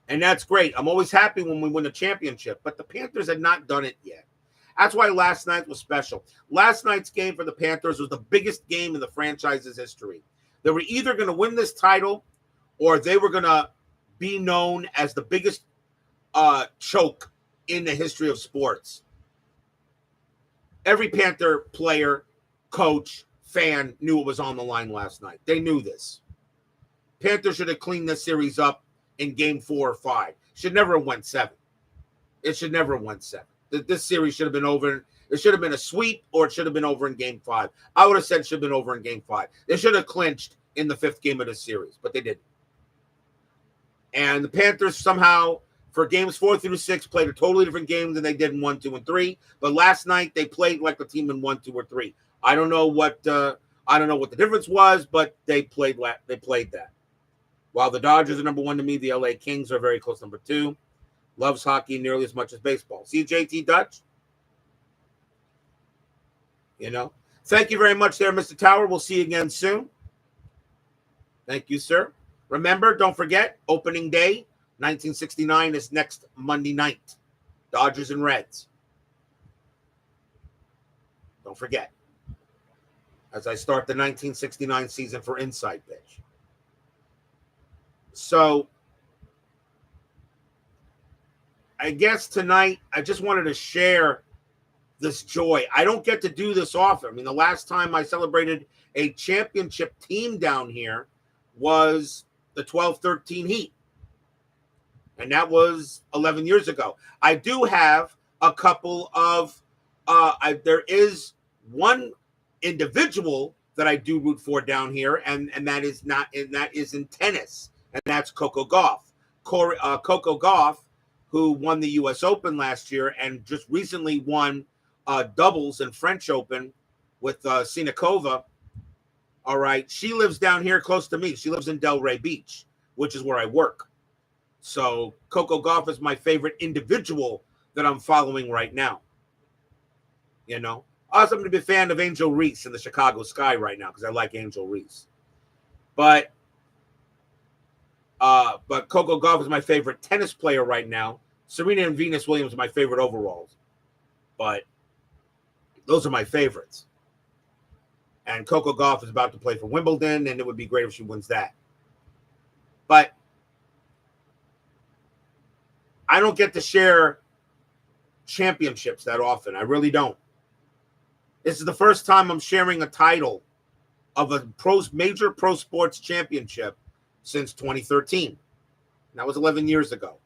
And that's great. I'm always happy when we win a championship. But the Panthers had not done it yet. That's why last night was special. Last night's game for the Panthers was the biggest game in the franchise's history. They were either going to win this title or they were going to be known as the biggest choke in the history of sports. Every Panther player, coach, fan knew it was on the line last night. They knew this. Panthers should have cleaned this series up in game 4 or 5. Should never have went 7. It should never have went 7. This series should have been over. It should have been a sweep, or it should have been over in game 5. I would have said it should have been over in game 5. They should have clinched in the 5th game of the series, but they didn't. And the Panthers somehow, for games 4 through 6, played a totally different game than they did in 1, 2, and 3. But last night they played like the team in 1, 2, or 3. I don't know what the difference was, but they played that. While the Dodgers are number 1 to me, the LA Kings are very close number 2. Loves hockey nearly as much as baseball. See JT Dutch? Thank you very much there, Mr. Tower. We'll see you again soon. Thank you, sir. Remember, don't forget, opening day, 1969 is next Monday night. Dodgers and Reds. Don't forget. As I start the 1969 season for Inside Pitch. So, I guess tonight, I just wanted to share this joy. I don't get to do this often. I mean, the last time I celebrated a championship team down here was the 12-13 Heat. And that was 11 years ago. I do have a couple of, there is one individual that I do root for down here, and that is in tennis, and that's Coco Gauff. Coco Gauff, who won the U.S. Open last year and just recently won doubles in French Open with Sinakova. All right, she lives down here close to me. She lives in Delray Beach, which is where I work. So Coco Gauff is my favorite individual that I'm following right now. You know, I also happen to be a fan of Angel Reese in the Chicago Sky right now because I like Angel Reese. But Coco Gauff is my favorite tennis player right now. Serena and Venus Williams are my favorite overalls. But those are my favorites. And Coco Gauff is about to play for Wimbledon, and it would be great if she wins that. But I don't get to share championships that often. I really don't. This is the first time I'm sharing a title of a major pro sports championship since 2013. That was 11 years ago.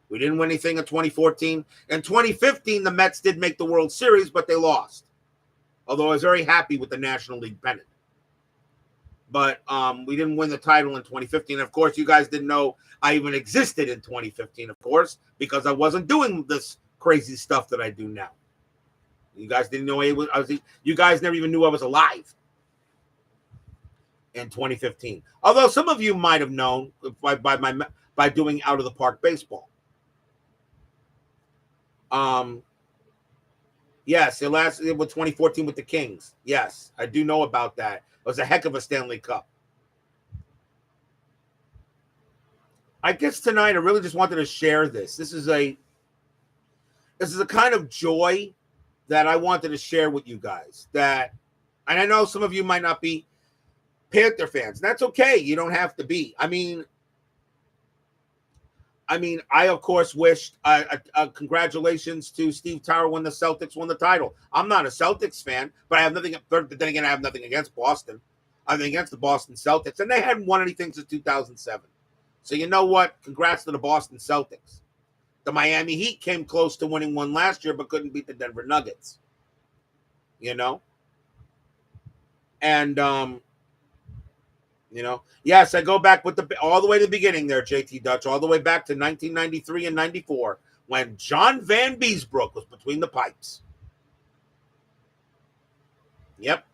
We didn't win anything in 2014. In 2015, the Mets did make the World Series, but they lost. Although I was very happy with the National League pennant. But we didn't win the title in 2015. Of course, you guys didn't know I even existed in 2015, of course, because I wasn't doing this crazy stuff that I do now. You guys didn't know you guys never even knew I was alive in 2015. Although some of you might have known by doing Out of the Park Baseball. Yes, it lasted with 2014 with the Kings. Yes, I do know about that. It was a heck of a Stanley Cup. I guess tonight I really just wanted to share this. This is a kind of joy that I wanted to share with you guys. And I know some of you might not be Panther fans. That's okay. You don't have to be. I mean, I of course wished congratulations to Steve Tower when the Celtics won the title. I'm not a Celtics fan, but I have nothing. But then again, I have nothing against Boston. I have against the Boston Celtics, and they hadn't won anything since 2007. So you know what? Congrats to the Boston Celtics. The Miami Heat came close to winning one last year, but couldn't beat the Denver Nuggets. You know, and yes, I go back with all the way to the beginning there, JT Dutch, all the way back to 1993 and 94 when John Van Beesbrook was between the pipes. Yep.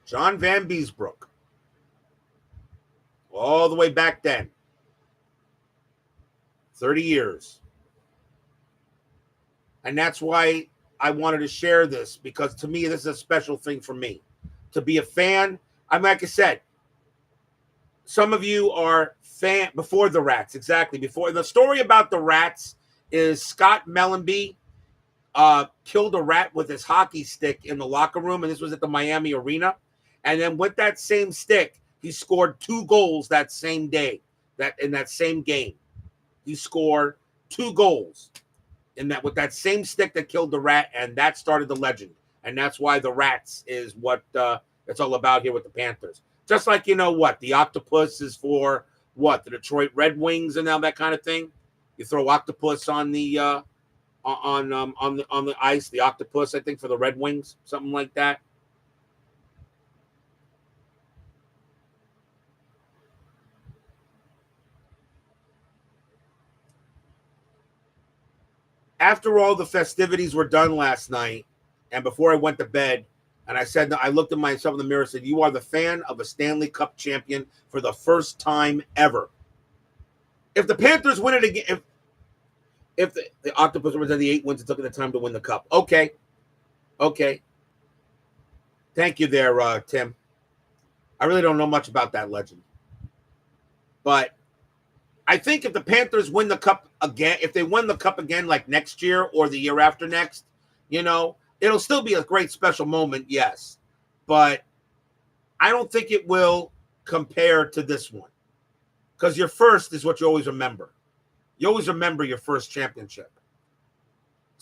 John Van Beesbrook. All the way back then. 30 years. And that's why I wanted to share this, because to me, this is a special thing for me. To be a fan, like I said, some of you are fan before the Rats, exactly. Before the story about the Rats is Scott Mellenby killed a rat with his hockey stick in the locker room, and this was at the Miami Arena. And then with that same stick, he scored 2 goals that same day. In that same game, he scored 2 goals with that same stick that killed the rat, and that started the legend. And that's why the Rats is what it's all about here with the Panthers. Just like, you know what, the octopus is for what, the Detroit Red Wings and all that kind of thing. You throw octopus on the on the ice, the octopus, I think, for the Red Wings, something like that. After all the festivities were done last night, and before I went to bed, and I looked at myself in the mirror and said, "You are the fan of a Stanley Cup champion for the first time ever." If the Panthers win it again, if the Octopus represent the 8 wins, it took the time to win the Cup. Okay. Thank you there, Tim. I really don't know much about that legend. But I think if the Panthers win the Cup again, if they win the Cup again like next year or the year after next, it'll still be a great special moment, yes. But I don't think it will compare to this one. Because your first is what you always remember. You always remember your first championship.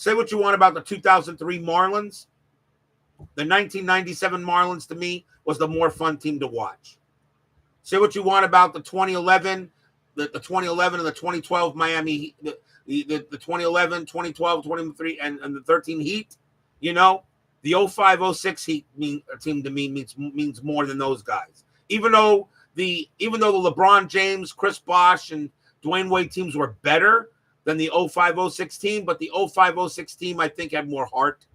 Say what you want about the 2003 Marlins. The 1997 Marlins, to me, was the more fun team to watch. Say what you want about the 2011, the 2011 and the 2012 Miami, the 2011, 2012, 23, and the 13 Heat. You know, the 05-06 Heat team to me means more than those guys. Even though the LeBron James, Chris Bosh, and Dwayne Wade teams were better than the 05-06 team, but the 05-06 team, I think, had more heart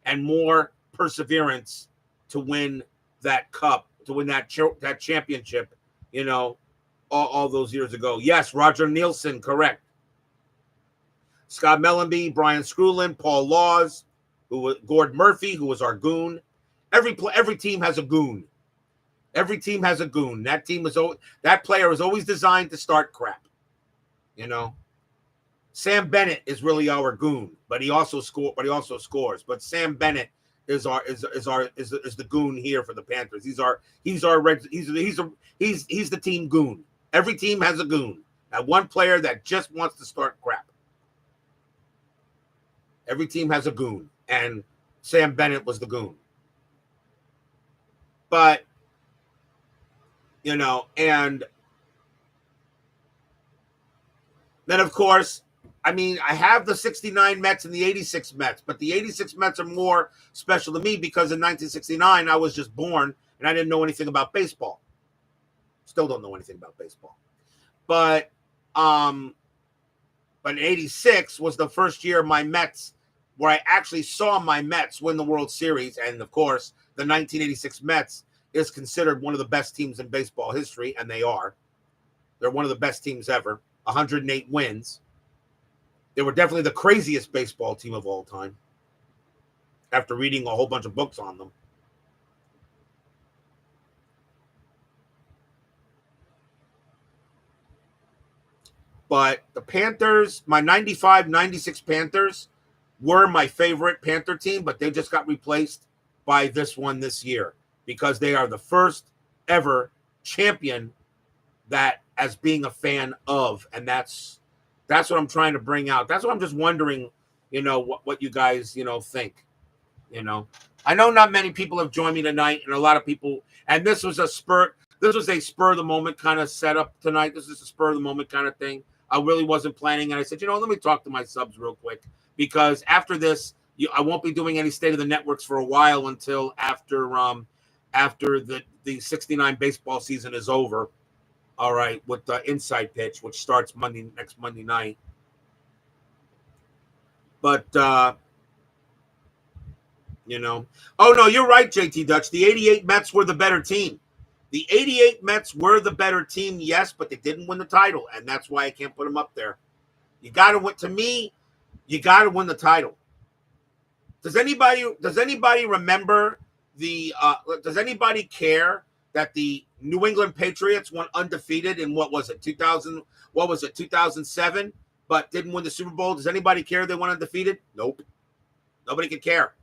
and more perseverance to win that cup, to win that championship, you know, all those years ago. Yes, Roger Nielsen, correct. Scott Mellenby, Brian Screwlin, Paul Laws, Gord Murphy, who was our goon. Every team has a goon. Every team has a goon. That player is always designed to start crap, you know. Sam Bennett is really our goon, but he also scores. But Sam Bennett is the goon here for the Panthers. He's the team goon. Every team has a goon. That one player that just wants to start crap. Every team has a goon, and Sam Bennett was the goon. But you know, and then of course, I mean, I have the 69 Mets and the 86 Mets, but the 86 Mets are more special to me because in 1969, I was just born and I didn't know anything about baseball. Still don't know anything about baseball. But 86 was the first year my Mets, where I actually saw my Mets win the World Series. And of course, the 1986 Mets is considered one of the best teams in baseball history, and they are. They're one of the best teams ever, 108 wins. They were definitely the craziest baseball team of all time after reading a whole bunch of books on them. But the Panthers, my 95, 96 Panthers were my favorite Panther team, but they just got replaced by this one this year because they are the first ever champion that as being a fan of, and that's what I'm trying to bring out. That's what I'm just wondering, you know, what you guys, you know, think. You know, I know not many people have joined me tonight, and a lot of people, and this was a spur of the moment kind of setup tonight. This is a spur of the moment kind of thing. I really wasn't planning, and I said, you know, let me talk to my subs real quick because after this, I won't be doing any State of the Networks for a while until after the 69 baseball season is over. All right, with the Inside Pitch, which starts next Monday night. But you know, oh no, you're right, JT Dutch. The 88 Mets were the better team. The 88 Mets were the better team, yes, but they didn't win the title, and that's why I can't put them up there. You got to win. To me, you got to win the title. Does anybody remember the? Does anybody care that the New England Patriots went undefeated in what was it, 2000? What was it, 2007? But didn't win the Super Bowl. Does anybody care they went undefeated? Nope. Nobody could care.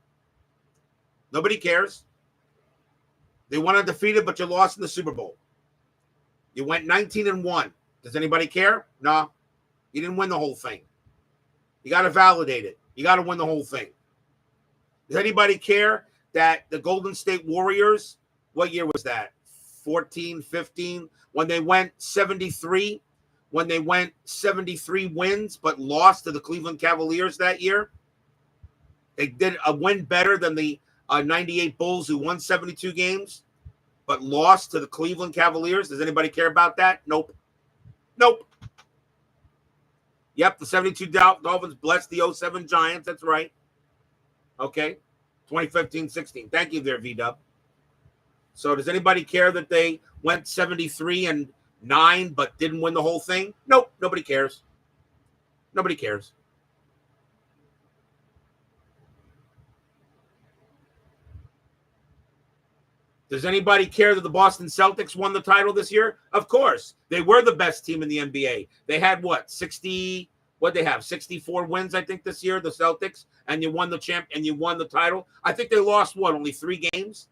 Nobody cares. They went undefeated, but you lost in the Super Bowl. You went 19-1. Does anybody care? No. You didn't win the whole thing. You got to validate it. You got to win the whole thing. Does anybody care that the Golden State Warriors, what year was that? 14, 15, when they went 73 wins, but lost to the Cleveland Cavaliers that year? They did a win better than the 98 Bulls who won 72 games, but lost to the Cleveland Cavaliers. Does anybody care about that? Nope. Yep, the 72 Dolphins blessed the 07 Giants. That's right. Okay, 2015-16. Thank you there, V-Dub. So does anybody care that they went 73-9 but didn't win the whole thing? Nope, nobody cares. Nobody cares. Does anybody care that the Boston Celtics won the title this year? Of course. They were the best team in the NBA. They had what, 64 wins, I think, this year, the Celtics, and you won the title. I think they lost only 3 games?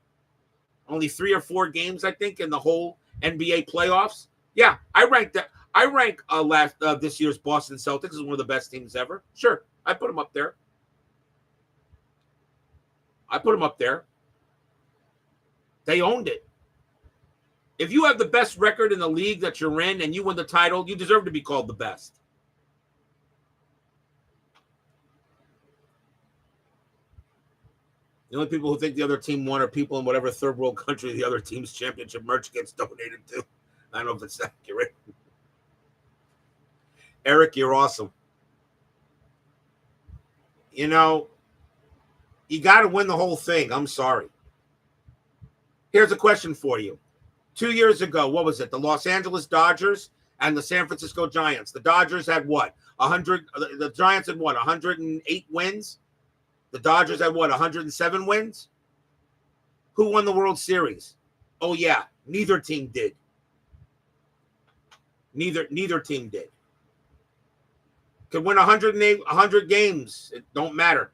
Only 3 or 4 games, I think, in the whole NBA playoffs. Yeah, I rank this year's Boston Celtics as one of the best teams ever. Sure, I put them up there. I put them up there. They owned it. If you have the best record in the league that you're in and you win the title, you deserve to be called the best. The only people who think the other team won are people in whatever third world country the other team's championship merch gets donated to. I don't know if it's accurate. Eric, you're awesome. You know, you got to win the whole thing. I'm sorry. Here's a question for you. 2 years ago, what was it? The Los Angeles Dodgers and the San Francisco Giants. The Dodgers had what? 100. The Giants had what? 108 wins. The Dodgers had what? 107 wins. Who won the World Series? Oh yeah, neither team did. Neither team did. Could win 100 games. It don't matter.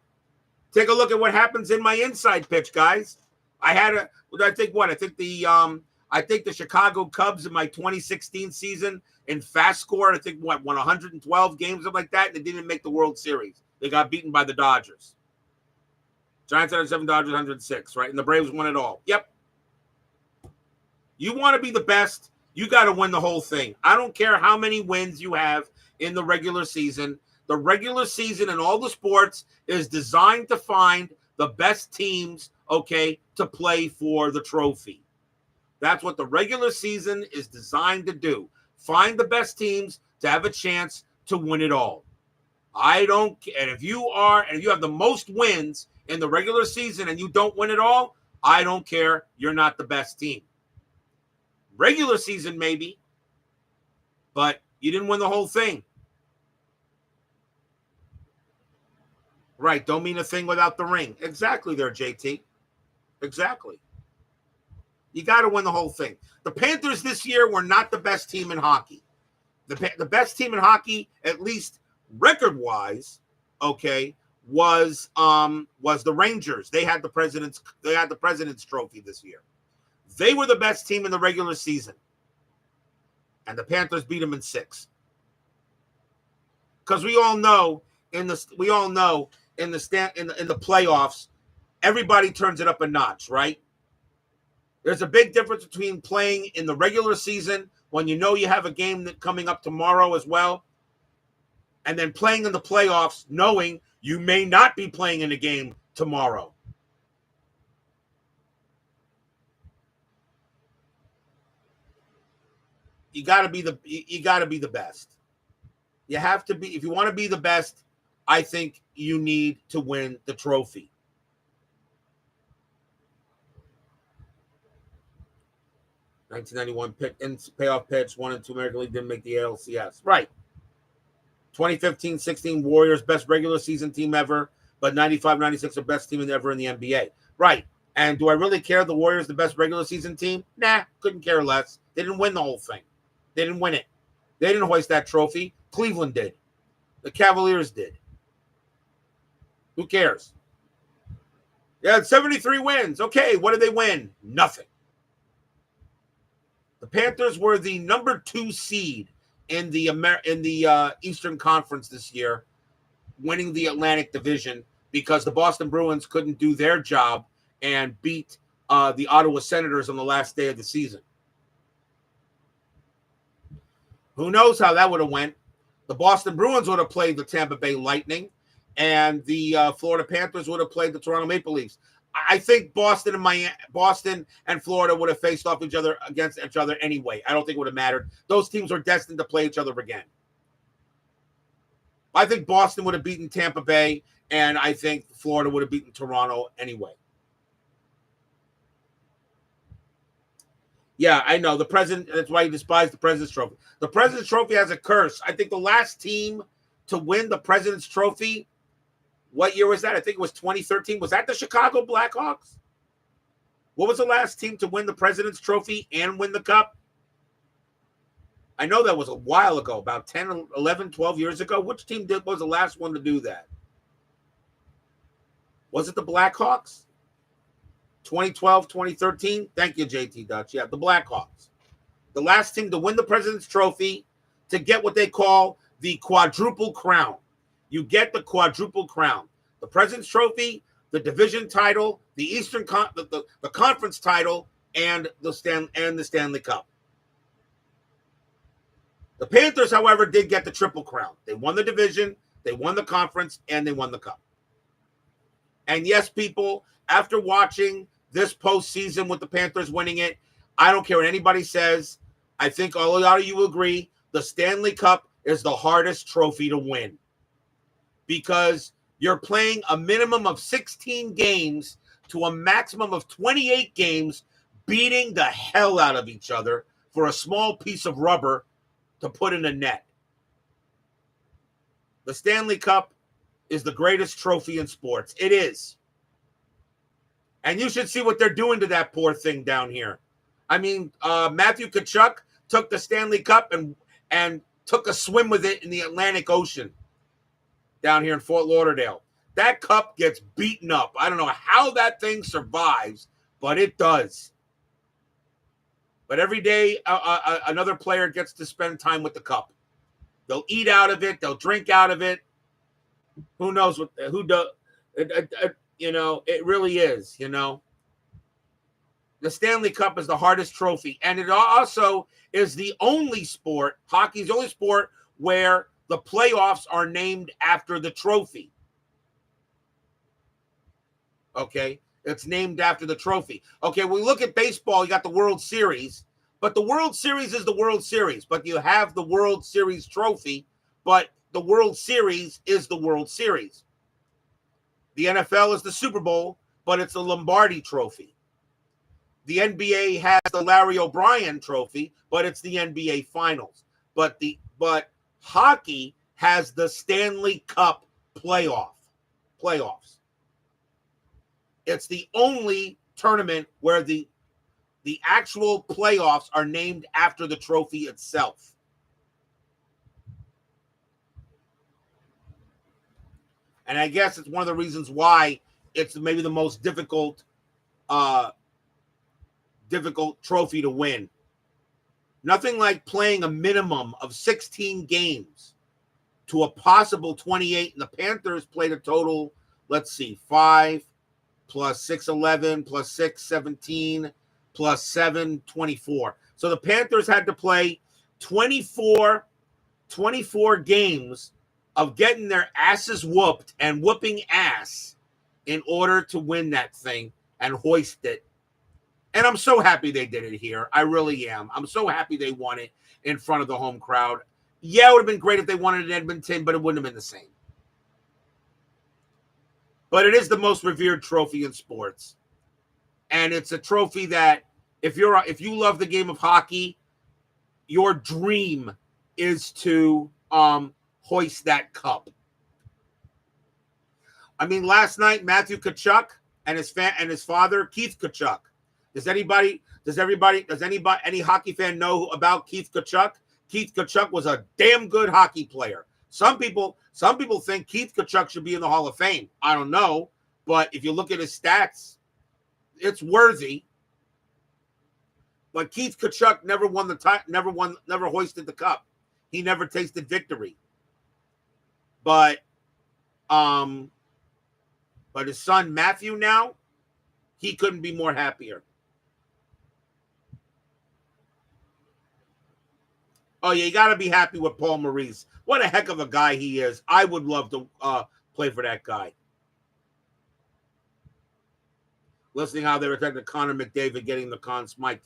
Take a look at what happens in my inside pitch, guys. I think the Chicago Cubs in my 2016 season in FastScore, I think won 112 games, something like that, and they didn't make the World Series. They got beaten by the Dodgers. Giants 107, Dodgers 106, right? And the Braves won it all. Yep. You want to be the best, you got to win the whole thing. I don't care how many wins you have in the regular season. The regular season in all the sports is designed to find the best teams, okay, to play for the trophy. That's what the regular season is designed to do. Find the best teams to have a chance to win it all. I don't care. And if you have the most wins in the regular season and you don't win it all, I don't care. You're not the best team. Regular season, maybe, but you didn't win the whole thing. Right. Don't mean a thing without the ring. Exactly there, JT. Exactly. You got to win the whole thing. The Panthers this year were not the best team in hockey. The best team in hockey, at least record-wise, okay, was the Rangers. They had the President's Trophy this year. They were the best team in the regular season, and the Panthers beat them in 6. Because we all know in the playoffs, everybody turns it up a notch, right? There's a big difference between playing in the regular season when you know you have a game coming up tomorrow as well, and then playing in the playoffs knowing you may not be playing in a game tomorrow. You got to be the best. You have to be. If you want to be the best, I think you need to win the trophy. $1991 payoff pitch, 1 and 2 American League, didn't make the ALCS. Right. 2015-16 Warriors, best regular season team ever, but 95-96 the best team ever in the NBA. Right. And do I really care the Warriors the best regular season team? Nah, couldn't care less. They didn't win the whole thing. They didn't win it. They didn't hoist that trophy. Cleveland did. The Cavaliers did. Who cares? They had 73 wins. Okay, what did they win? Nothing. The Panthers were the number 2 seed in the Eastern Conference this year, winning the Atlantic Division because the Boston Bruins couldn't do their job and beat the Ottawa Senators on the last day of the season. Who knows how that would have went? The Boston Bruins would have played the Tampa Bay Lightning, and the Florida Panthers would have played the Toronto Maple Leafs. I think Boston and Florida would have faced off against each other anyway. I don't think it would have mattered. Those teams were destined to play each other again. I think Boston would have beaten Tampa Bay, and I think Florida would have beaten Toronto anyway. Yeah, I know. The president, that's why he despised the President's Trophy. The President's Trophy has a curse. I think the last team to win the President's Trophy, what year was that? I think it was 2013. Was that the Chicago Blackhawks? What was the last team to win the President's Trophy and win the Cup? I know that was a while ago, about 10, 11, 12 years ago. Which team was the last one to do that? Was it the Blackhawks? 2012, 2013? Thank you, JT Dutch. Yeah, the Blackhawks. The last team to win the President's Trophy to get what they call the quadruple crown. You get the quadruple crown. The President's Trophy, the division title, the the conference title and the Stanley Cup. The Panthers, however, did get the Triple Crown. They won the division, they won the conference, and they won the cup. And yes, people, after watching this postseason with the Panthers winning it, I don't care what anybody says. I think all of you agree the Stanley Cup is the hardest trophy to win because you're playing a minimum of 16 games to a maximum of 28 games, beating the hell out of each other for a small piece of rubber to put in a net. The Stanley Cup is the greatest trophy in sports. It is. And you should see what they're doing to that poor thing down here. I mean, Matthew Tkachuk took the Stanley Cup and took a swim with it in the Atlantic Ocean down here in Fort Lauderdale. That cup gets beaten up. I don't know how that thing survives, but it does. But every day, another player gets to spend time with the cup. They'll eat out of it. They'll drink out of it. Who knows who does? It really is. The Stanley Cup is the hardest trophy, and it also is the only sport. Hockey is the only sport where the playoffs are named after the trophy. Okay, it's named after the trophy. Okay, we look at baseball. You got the World Series, but the World Series is the World Series. But you have the World Series trophy, but the World Series is the World Series. The NFL is the Super Bowl, but it's the Lombardi Trophy. The NBA has the Larry O'Brien Trophy, but it's the NBA Finals. But hockey has the Stanley Cup playoffs. It's the only tournament where the actual playoffs are named after the trophy itself. And I guess it's one of the reasons why it's maybe the most difficult trophy to win. Nothing like playing a minimum of 16 games to a possible 28. And the Panthers played a total, 5 plus 6, 11, plus 6, 17, plus 7, 24. So the Panthers had to play 24 games of getting their asses whooped and whooping ass in order to win that thing and hoist it. And I'm so happy they did it here. I really am. I'm so happy they won it in front of the home crowd. Yeah, it would have been great if they won it in Edmonton, but it wouldn't have been the same. But it is the most revered trophy in sports. And it's a trophy that if you love the game of hockey, your dream is to hoist that cup. I mean, last night Matthew Tkachuk and his father Keith Tkachuk. Does any hockey fan know about Keith Tkachuk? Keith Tkachuk was a damn good hockey player. Some people think Keith Tkachuk should be in the Hall of Fame. I don't know, but if you look at his stats, it's worthy. But Keith Tkachuk never hoisted the cup. He never tasted victory. But his son Matthew now, he couldn't be more happier. Oh, yeah, you got to be happy with Paul Maurice. What a heck of a guy he is. I would love to play for that guy. Listening how they were talking to Connor McDavid getting the Conn Smythe.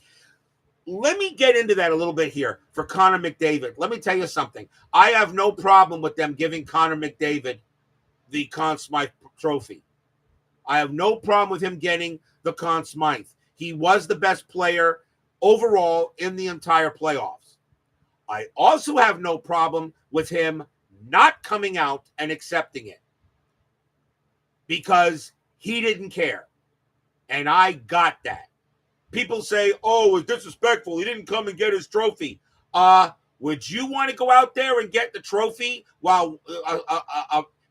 Let me get into that a little bit here for Connor McDavid. Let me tell you something. I have no problem with them giving Connor McDavid the Conn Smythe trophy. I have no problem with him getting the Conn Smythe. He was the best player overall in the entire playoffs. I also have no problem with him not coming out and accepting it because he didn't care. And I got that. People say, oh, it's disrespectful. He didn't come and get his trophy. Would you want to go out there and get the trophy while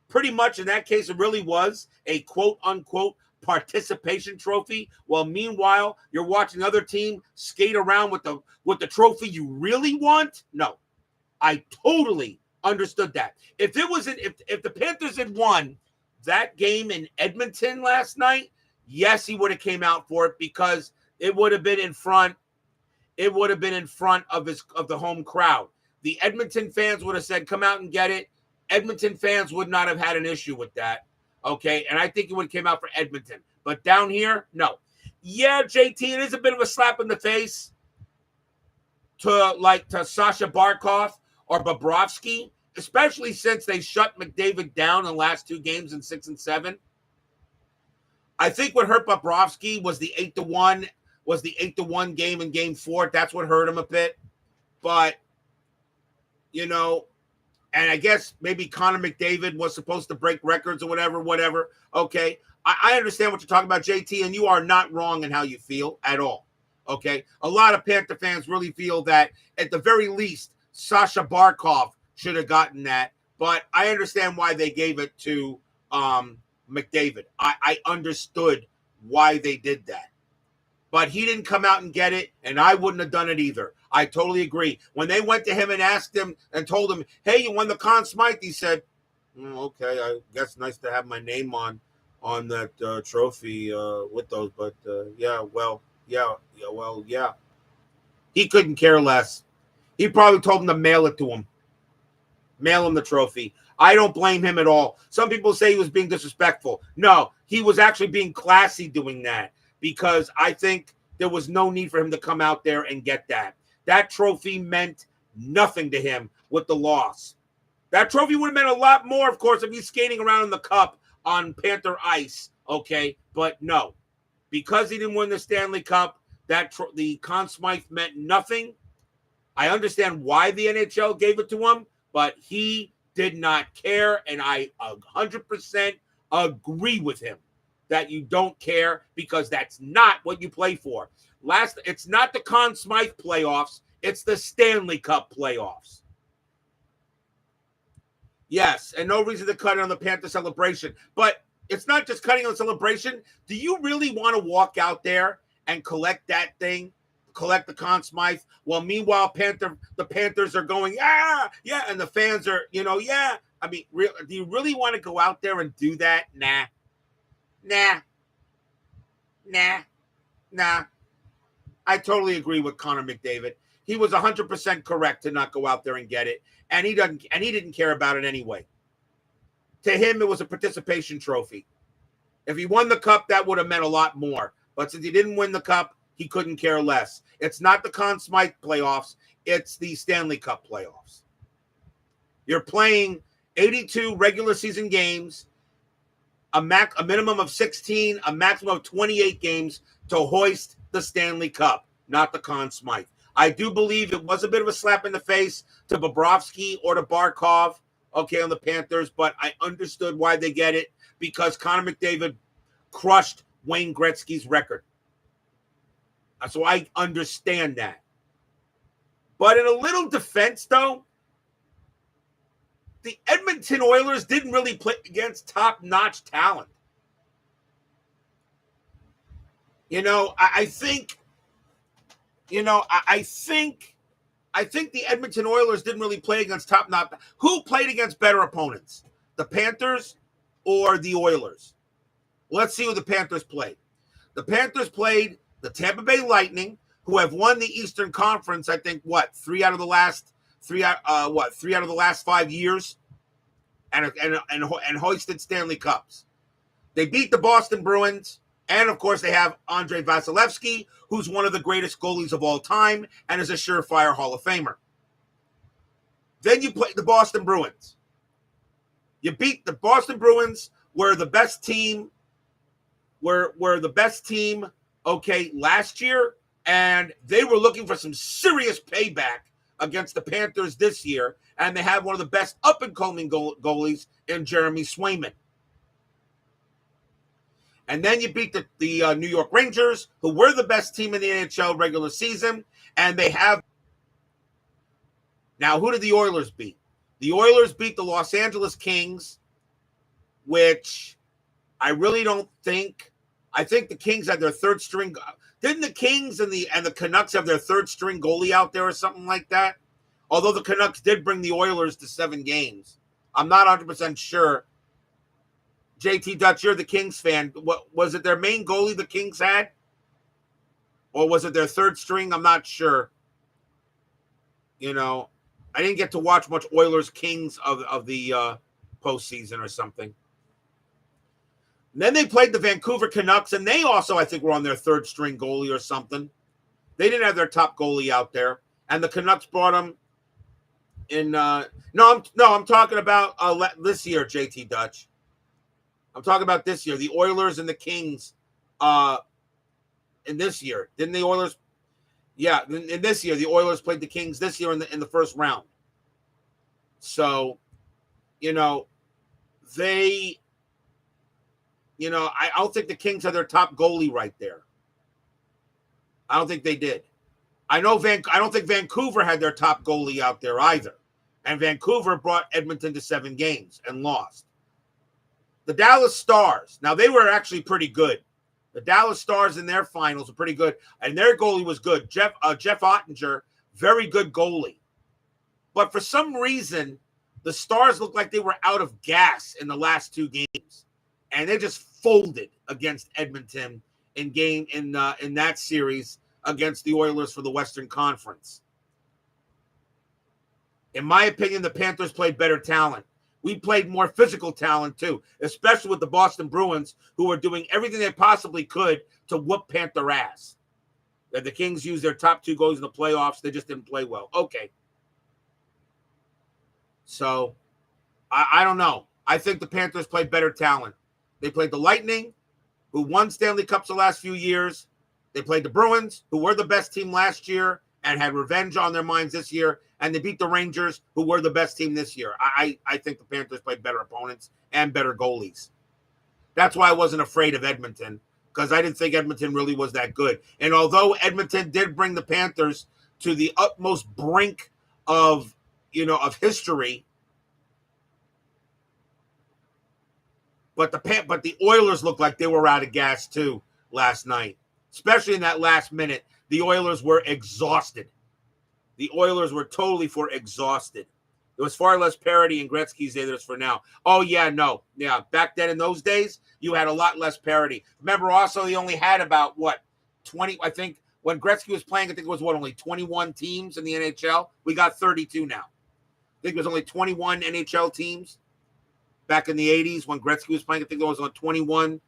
pretty much in that case it really was a quote-unquote participation trophy? Well, meanwhile, you're watching the other team skate around with the trophy you really want? No. I totally understood that. If the Panthers had won that game in Edmonton last night, yes, he would have came out for it because it would have been in front. It would have been in front of the home crowd. The Edmonton fans would have said, "Come out and get it." Edmonton fans would not have had an issue with that. Okay, and I think it would have came out for Edmonton. But down here, no. Yeah, JT, it is a bit of a slap in the face to Sasha Barkov or Bobrovsky, especially since they shut McDavid down in the last 2 games in 6 and 7. I think what hurt Bobrovsky was the 8-1 game in Game 4. That's what hurt him a bit. But and I guess maybe Connor McDavid was supposed to break records or whatever. Okay. I understand what you're talking about, JT, and you are not wrong in how you feel at all. Okay. A lot of Panther fans really feel that at the very least, Sasha Barkov should have gotten that. But I understand why they gave it to McDavid. I understood why they did that. But he didn't come out and get it, and I wouldn't have done it either. I totally agree. When they went to him and asked him and told him, "Hey, you won the Conn Smythe," he said, "Okay, I guess nice to have my name on that trophy with those, but yeah. He couldn't care less. He probably told him to mail it to him. Mail him the trophy. I don't blame him at all. Some people say he was being disrespectful. No, he was actually being classy doing that because I think there was no need for him to come out there and get that. That trophy meant nothing to him with the loss. That trophy would have meant a lot more, of course, if he's skating around in the cup on Panther ice, okay? But no, because he didn't win the Stanley Cup, the Conn Smythe meant nothing. I understand why the NHL gave it to him, but he did not care, and I 100% agree with him that you don't care because that's not what you play for. It's not the Conn Smythe playoffs, it's the Stanley Cup playoffs. Yes, and no reason to cut on the Panther celebration. But it's not just cutting on the celebration. Do you really want to walk out there and collect that thing? Collect the Conn Smythe? Well, meanwhile, the Panthers are going, yeah, and the fans are, yeah. I mean, do you really want to go out there and do that? Nah. I totally agree with Connor McDavid. He was 100% correct to not go out there and get it, and he didn't care about it anyway. To him, it was a participation trophy. If he won the cup, that would have meant a lot more. But since he didn't win the cup, he couldn't care less. It's not the Conn Smythe playoffs; it's the Stanley Cup playoffs. You're playing 82 regular season games, a minimum of 16, a maximum of 28 games to hoist the Stanley Cup, not the Conn Smythe. I do believe it was a bit of a slap in the face to Bobrovsky or to Barkov, okay, on the Panthers, but I understood why they get it because Connor McDavid crushed Wayne Gretzky's record. So I understand that. But in a little defense, though, the Edmonton Oilers didn't really play against top-notch talent. I think the Edmonton Oilers didn't really play against top-notch. Who played against better opponents? The Panthers or the Oilers? Let's see who the Panthers played. The Panthers played the Tampa Bay Lightning, who have won the Eastern Conference, I think, 3 out of the last 5 years and hoisted Stanley Cups. They beat the Boston Bruins, and, of course, they have Andrei Vasilevsky, who's one of the greatest goalies of all time and is a surefire Hall of Famer. Then you play the Boston Bruins. You beat the Boston Bruins, were the best team, okay, last year, and they were looking for some serious payback against the Panthers this year, and they have one of the best up-and-coming goalies in Jeremy Swayman. And then you beat the New York Rangers, who were the best team in the NHL regular season, and they have... Now, who did the Oilers beat? The Oilers beat the Los Angeles Kings, which I really don't think... I think the Kings had their third string... Didn't the Kings and the Canucks have their third string goalie out there or something like that? Although the Canucks did bring the Oilers to 7 games. I'm not 100% sure. JT Dutch, you're the Kings fan. What was it? Their main goalie the Kings had, or was it their third string? I'm not sure. You know, I didn't get to watch much Oilers Kings of the postseason or something. And then they played the Vancouver Canucks, and they also, I think, were on their third string goalie or something. They didn't have their top goalie out there, and the Canucks brought him in. I'm talking about this year, JT Dutch. I'm talking about this year, the Oilers and the Kings. In this year, didn't the Oilers? Yeah, in this year, the Oilers played the Kings this year in the first round. So, they. I don't think the Kings had their top goalie right there. I don't think they did. I don't think Vancouver had their top goalie out there either. And Vancouver brought Edmonton to 7 games and lost. The Dallas Stars, now they were actually pretty good. The Dallas Stars in their finals were pretty good, and their goalie was good. Jeff Ottinger, very good goalie. But for some reason, the Stars looked like they were out of gas in the last 2 games. And they just folded against Edmonton in that series against the Oilers for the Western Conference. In my opinion, the Panthers played better talent. We played more physical talent too, especially with the Boston Bruins, who were doing everything they possibly could to whoop Panther ass. That the Kings used their top 2 goals in the playoffs. They just didn't play well. Okay. So, I don't know. I think the Panthers played better talent. They played the Lightning, who won Stanley Cups the last few years. They played the Bruins, who were the best team last year and had revenge on their minds this year. And they beat the Rangers, who were the best team this year. I think the Panthers played better opponents and better goalies. That's why I wasn't afraid of Edmonton, because I didn't think Edmonton really was that good. And although Edmonton did bring the Panthers to the utmost brink of history, but the Oilers looked like they were out of gas too last night, especially in that last minute. The Oilers were exhausted. The Oilers were totally exhausted. There was far less parity in Gretzky's day than there's for now. Oh, yeah, no. Yeah, back then in those days, you had a lot less parity. Remember also, he only had about, 20, I think, when Gretzky was playing, I think it was, only 21 teams in the NHL? We got 32 now. I think it was only 21 NHL teams back in the 80s when Gretzky was playing. I think it was on 21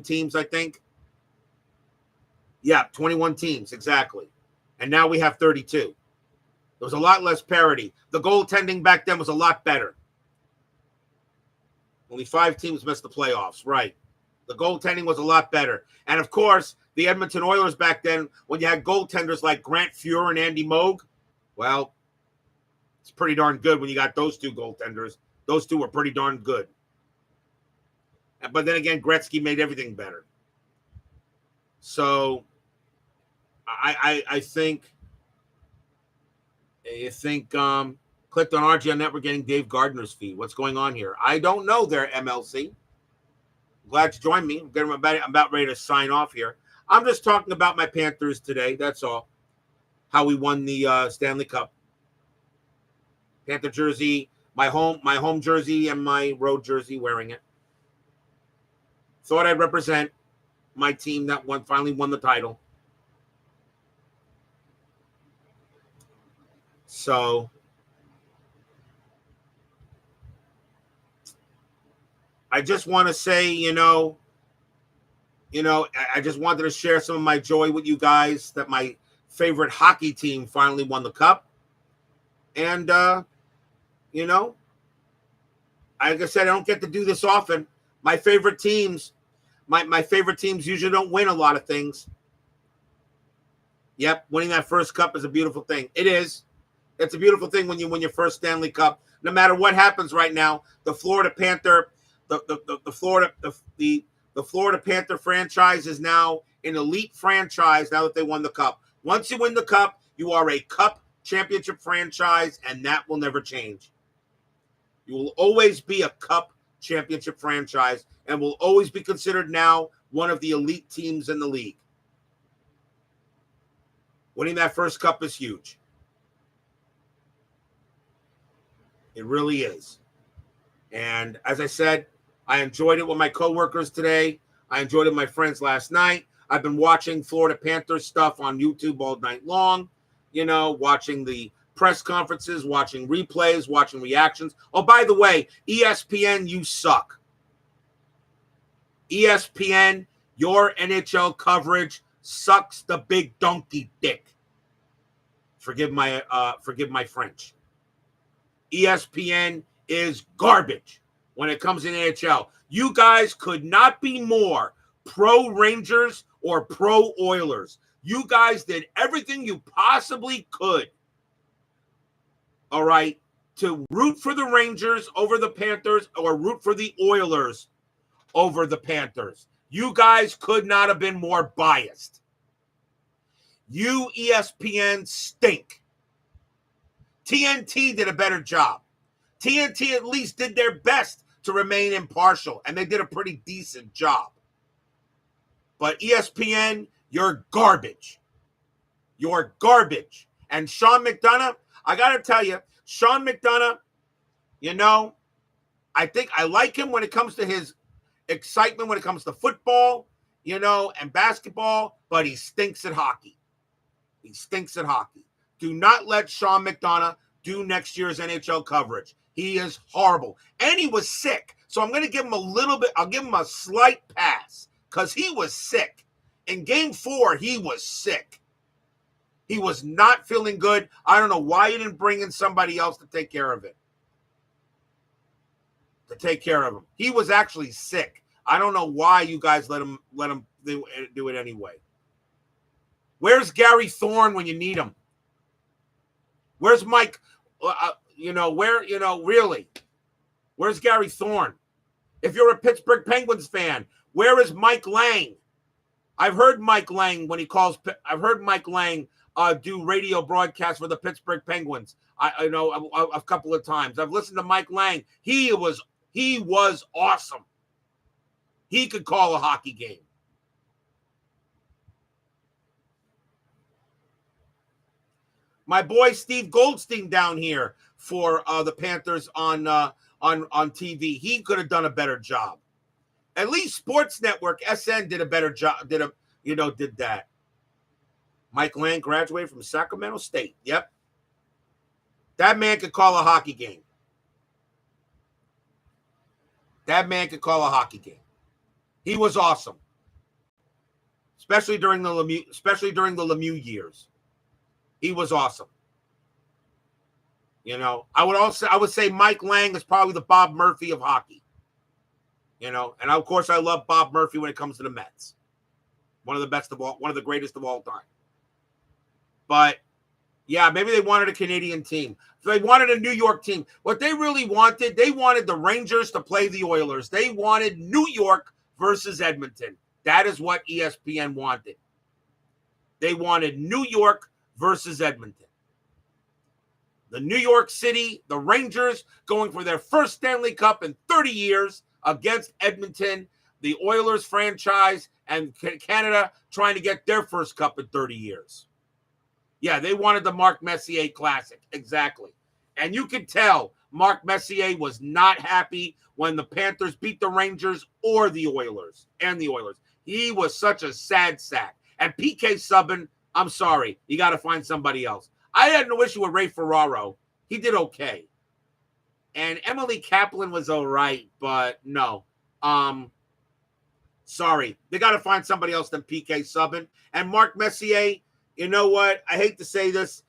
teams, I think. Yeah, 21 teams, exactly. And now we have 32. There was a lot less parity. The goaltending back then was a lot better. Only 5 teams missed the playoffs, right. The goaltending was a lot better. And, of course, the Edmonton Oilers back then, when you had goaltenders like Grant Fuhr and Andy Moog, well, it's pretty darn good when you got those 2 goaltenders. Those 2 were pretty darn good. But then again, Gretzky made everything better. So, I think... You think clicked on RGN Network getting Dave Gardner's feed. What's going on here? I don't know there, MLC. Glad you joined me. I'm about ready to sign off here. I'm just talking about my Panthers today. That's all. How we won the Stanley Cup. Panther jersey, my home jersey and my road jersey, wearing it. Thought I'd represent my team that finally won the title. So, I just want to say, I just wanted to share some of my joy with you guys that my favorite hockey team finally won the cup. And, like I said, I don't get to do this often. My favorite teams, my favorite teams usually don't win a lot of things. Yep, winning that first cup is a beautiful thing. It is. It's a beautiful thing when you win your first Stanley Cup. No matter what happens right now, the Florida Panther, the Florida Panther franchise is now an elite franchise now that they won the cup. Once you win the cup, you are a cup championship franchise, and that will never change. You will always be a cup championship franchise and will always be considered now one of the elite teams in the league. Winning that first cup is huge. It really is. And as I said, I enjoyed it with my coworkers today. I enjoyed it with my friends last night. I've been watching Florida Panthers stuff on YouTube all night long, watching the press conferences, watching replays, watching reactions. Oh, by the way, ESPN, you suck. ESPN, your NHL coverage sucks the big donkey dick. Forgive my French. ESPN is garbage when it comes to NHL. You guys could not be more pro Rangers or pro Oilers. You guys did everything you possibly could, all right, to root for the Rangers over the Panthers or root for the Oilers over the Panthers. You guys could not have been more biased. You, ESPN, stink. TNT did a better job. TNT at least did their best to remain impartial, and they did a pretty decent job. But ESPN, you're garbage. You're garbage. And Sean McDonough, I got to tell you, Sean McDonough, I think I like him when it comes to his excitement, when it comes to football, and basketball, but he stinks at hockey. He stinks at hockey. Do not let Sean McDonough do next year's NHL coverage. He is horrible. And he was sick. So I'm going to give him I'll give him a slight pass because he was sick. In game 4, he was sick. He was not feeling good. I don't know why you didn't bring in somebody else to take care of it. He was actually sick. I don't know why you guys let him do it anyway. Where's Gary Thorne when you need him? Where's Mike? Really? Where's Gary Thorne? If you're a Pittsburgh Penguins fan, where is Mike Lang? I've heard Mike Lang do radio broadcasts for the Pittsburgh Penguins. I know a couple of times. I've listened to Mike Lang. He was awesome. He could call a hockey game. My boy Steve Goldstein down here for the Panthers on TV. He could have done a better job. At least Sports Network SN did a better job. Did that. Mike Lang graduated from Sacramento State. Yep. That man could call a hockey game. He was awesome. Especially during the Lemieux years. He was awesome. I would say Mike Lang is probably the Bob Murphy of hockey. And of course I love Bob Murphy when it comes to the Mets. One of the greatest of all time. But yeah, maybe they wanted a Canadian team. So they wanted a New York team. What they really wanted, they wanted the Rangers to play the Oilers. They wanted New York versus Edmonton. That is what ESPN wanted. They wanted New York versus Edmonton. The New York City, the Rangers, going for their first Stanley Cup in 30 years against Edmonton, the Oilers franchise, and Canada trying to get their first cup in 30 years. Yeah, they wanted the Mark Messier Classic. Exactly. And you could tell Mark Messier was not happy when the Panthers beat the Rangers or the Oilers. He was such a sad sack. And PK Subban, I'm sorry, you got to find somebody else. I had no issue with Ray Ferraro. He did okay. And Emily Kaplan was all right, but no. Sorry. They got to find somebody else than PK Subban. And Mark Messier, you know what? I hate to say this.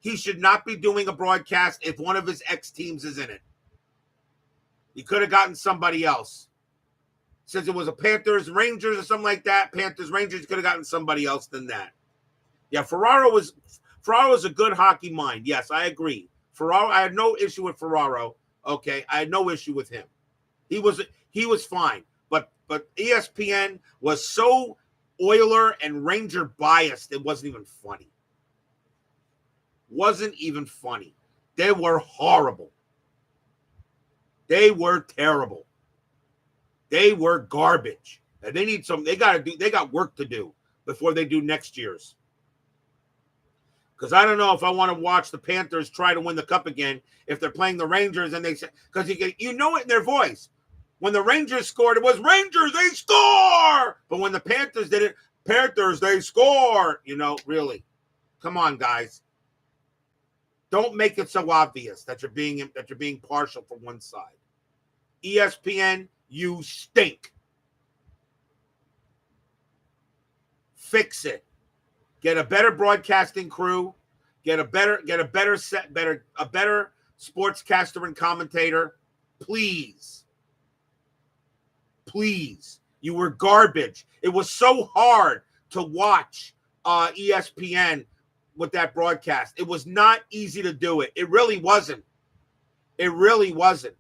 He should not be doing a broadcast if one of his ex-teams is in it. He could have gotten somebody else. Since it was a Panthers, Rangers, or something like that, Panthers, Rangers, could have gotten somebody else than that. Yeah, Ferraro was a good hockey mind. Yes, I agree. Ferraro, I had no issue with Ferraro. Okay, I had no issue with him. He was fine. But ESPN was so Oiler and Ranger biased, it wasn't even funny. They were horrible. They were terrible. They were garbage. And they got work to do before they do next year's. Because I don't know if I want to watch the Panthers try to win the cup again if they're playing the Rangers and they say, because you know it in their voice. When the Rangers scored, it was Rangers, they score! But when the Panthers did it, Panthers, they score! Really. Come on, guys. Don't make it so obvious that you're being partial for one side. ESPN, you stink. Fix it. Get a better broadcasting crew. Get a better sportscaster and commentator. Please. Please. You were garbage. It was so hard to watch ESPN with that broadcast. It was not easy to do it. It really wasn't. It really wasn't.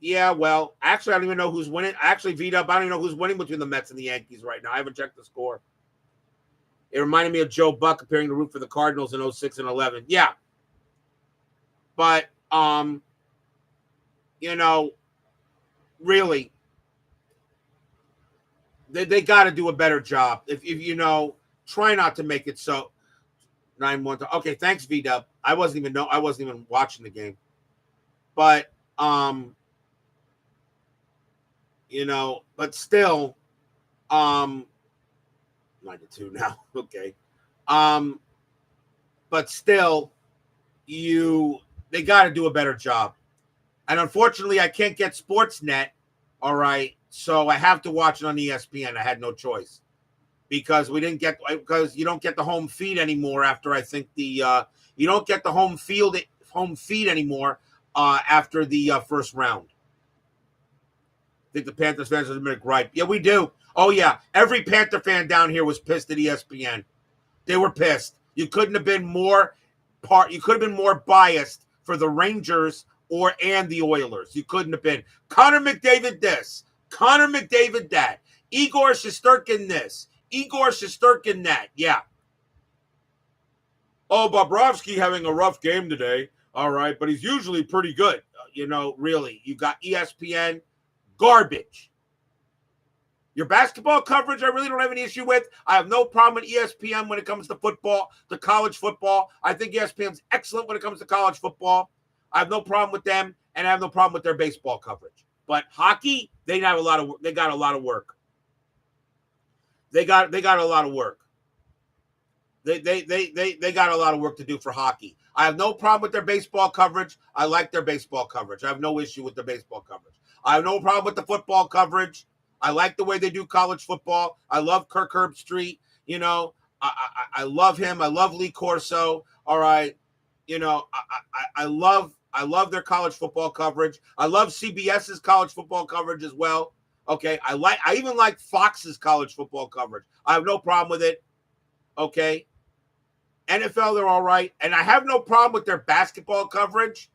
Yeah, well, actually, I don't even know who's winning. Actually, V-Dub, I don't even know who's winning between the Mets and the Yankees right now. I haven't checked the score. It reminded me of Joe Buck appearing to root for the Cardinals in 06 and 11. Yeah. But, really, they got to do a better job. If try not to make it so 9-1. Okay, thanks, V-Dub. I wasn't even watching the game. But, but still, 9-2 now. Okay. But still, they got to do a better job. And unfortunately, I can't get Sportsnet. All right. So I have to watch it on ESPN. I had no choice because you don't get the home feed anymore after I think you don't get the home feed anymore after the first round. I think the Panthers fans have been a gripe. Yeah, we do. Oh, yeah. Every Panther fan down here was pissed at ESPN. They were pissed. You couldn't have been more biased for the Rangers and the Oilers. You couldn't have been. Connor McDavid this. Connor McDavid that. Igor Shesterkin this. Igor Shesterkin that. Yeah. Oh, Bobrovsky having a rough game today. All right, but he's usually pretty good. Really. You got ESPN. Garbage. Your basketball coverage, I really don't have any issue with. I have no problem with ESPN when it comes to football, to college football. I think ESPN's excellent when it comes to college football. I have no problem with them, and I have no problem with their baseball coverage. But hockey, they got a lot of work. They got a lot of work. They got a lot of work. They got a lot of work to do for hockey. I have no problem with their baseball coverage. I like their baseball coverage. I have no issue with their baseball coverage. I have no problem with the football coverage. I like the way they do college football. I love Kirk Herbstreit. I love him. I love Lee Corso. All right. I love their college football coverage. I love CBS's college football coverage as well. Okay. I even like Fox's college football coverage. I have no problem with it. Okay. NFL, they're all right. And I have no problem with their basketball coverage.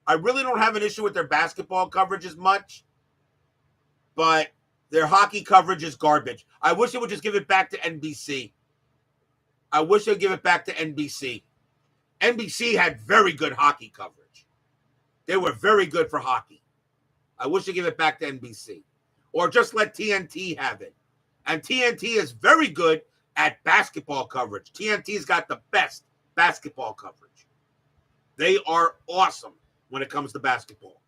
I really don't have an issue with their basketball coverage as much, but their hockey coverage is garbage. I wish they would just give it back to NBC. I wish they'd give it back to NBC. NBC had very good hockey coverage. They were very good for hockey. I wish they'd give it back to NBC. Or just let TNT have it. And TNT is very good at basketball coverage. TNT's got the best basketball coverage. They are awesome when it comes to basketball.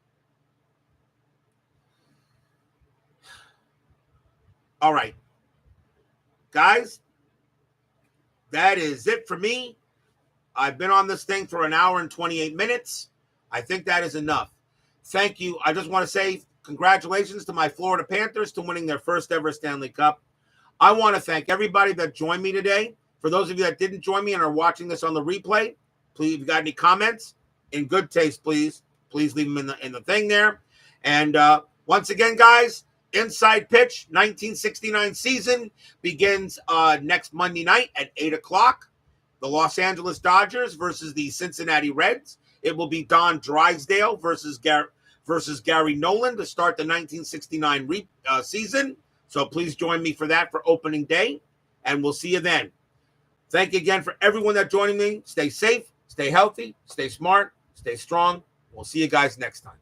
All right. Guys, that is it for me. I've been on this thing for 1 hour and 28 minutes. I think that is enough. Thank you. I just want to say congratulations to my Florida Panthers to winning their first ever Stanley Cup. I want to thank everybody that joined me today. For those of you that didn't join me and are watching this on the replay, please, if you got any comments, in good taste, please leave them in the thing there. And once again, guys, Inside Pitch 1969 season begins next Monday night at 8 o'clock. The Los Angeles Dodgers versus the Cincinnati Reds. It will be Don Drysdale versus Gary Nolan to start the 1969 season. So please join me for that for opening day, and we'll see you then. Thank you again for everyone that joined me. Stay safe, stay healthy, stay smart, stay strong. We'll see you guys next time.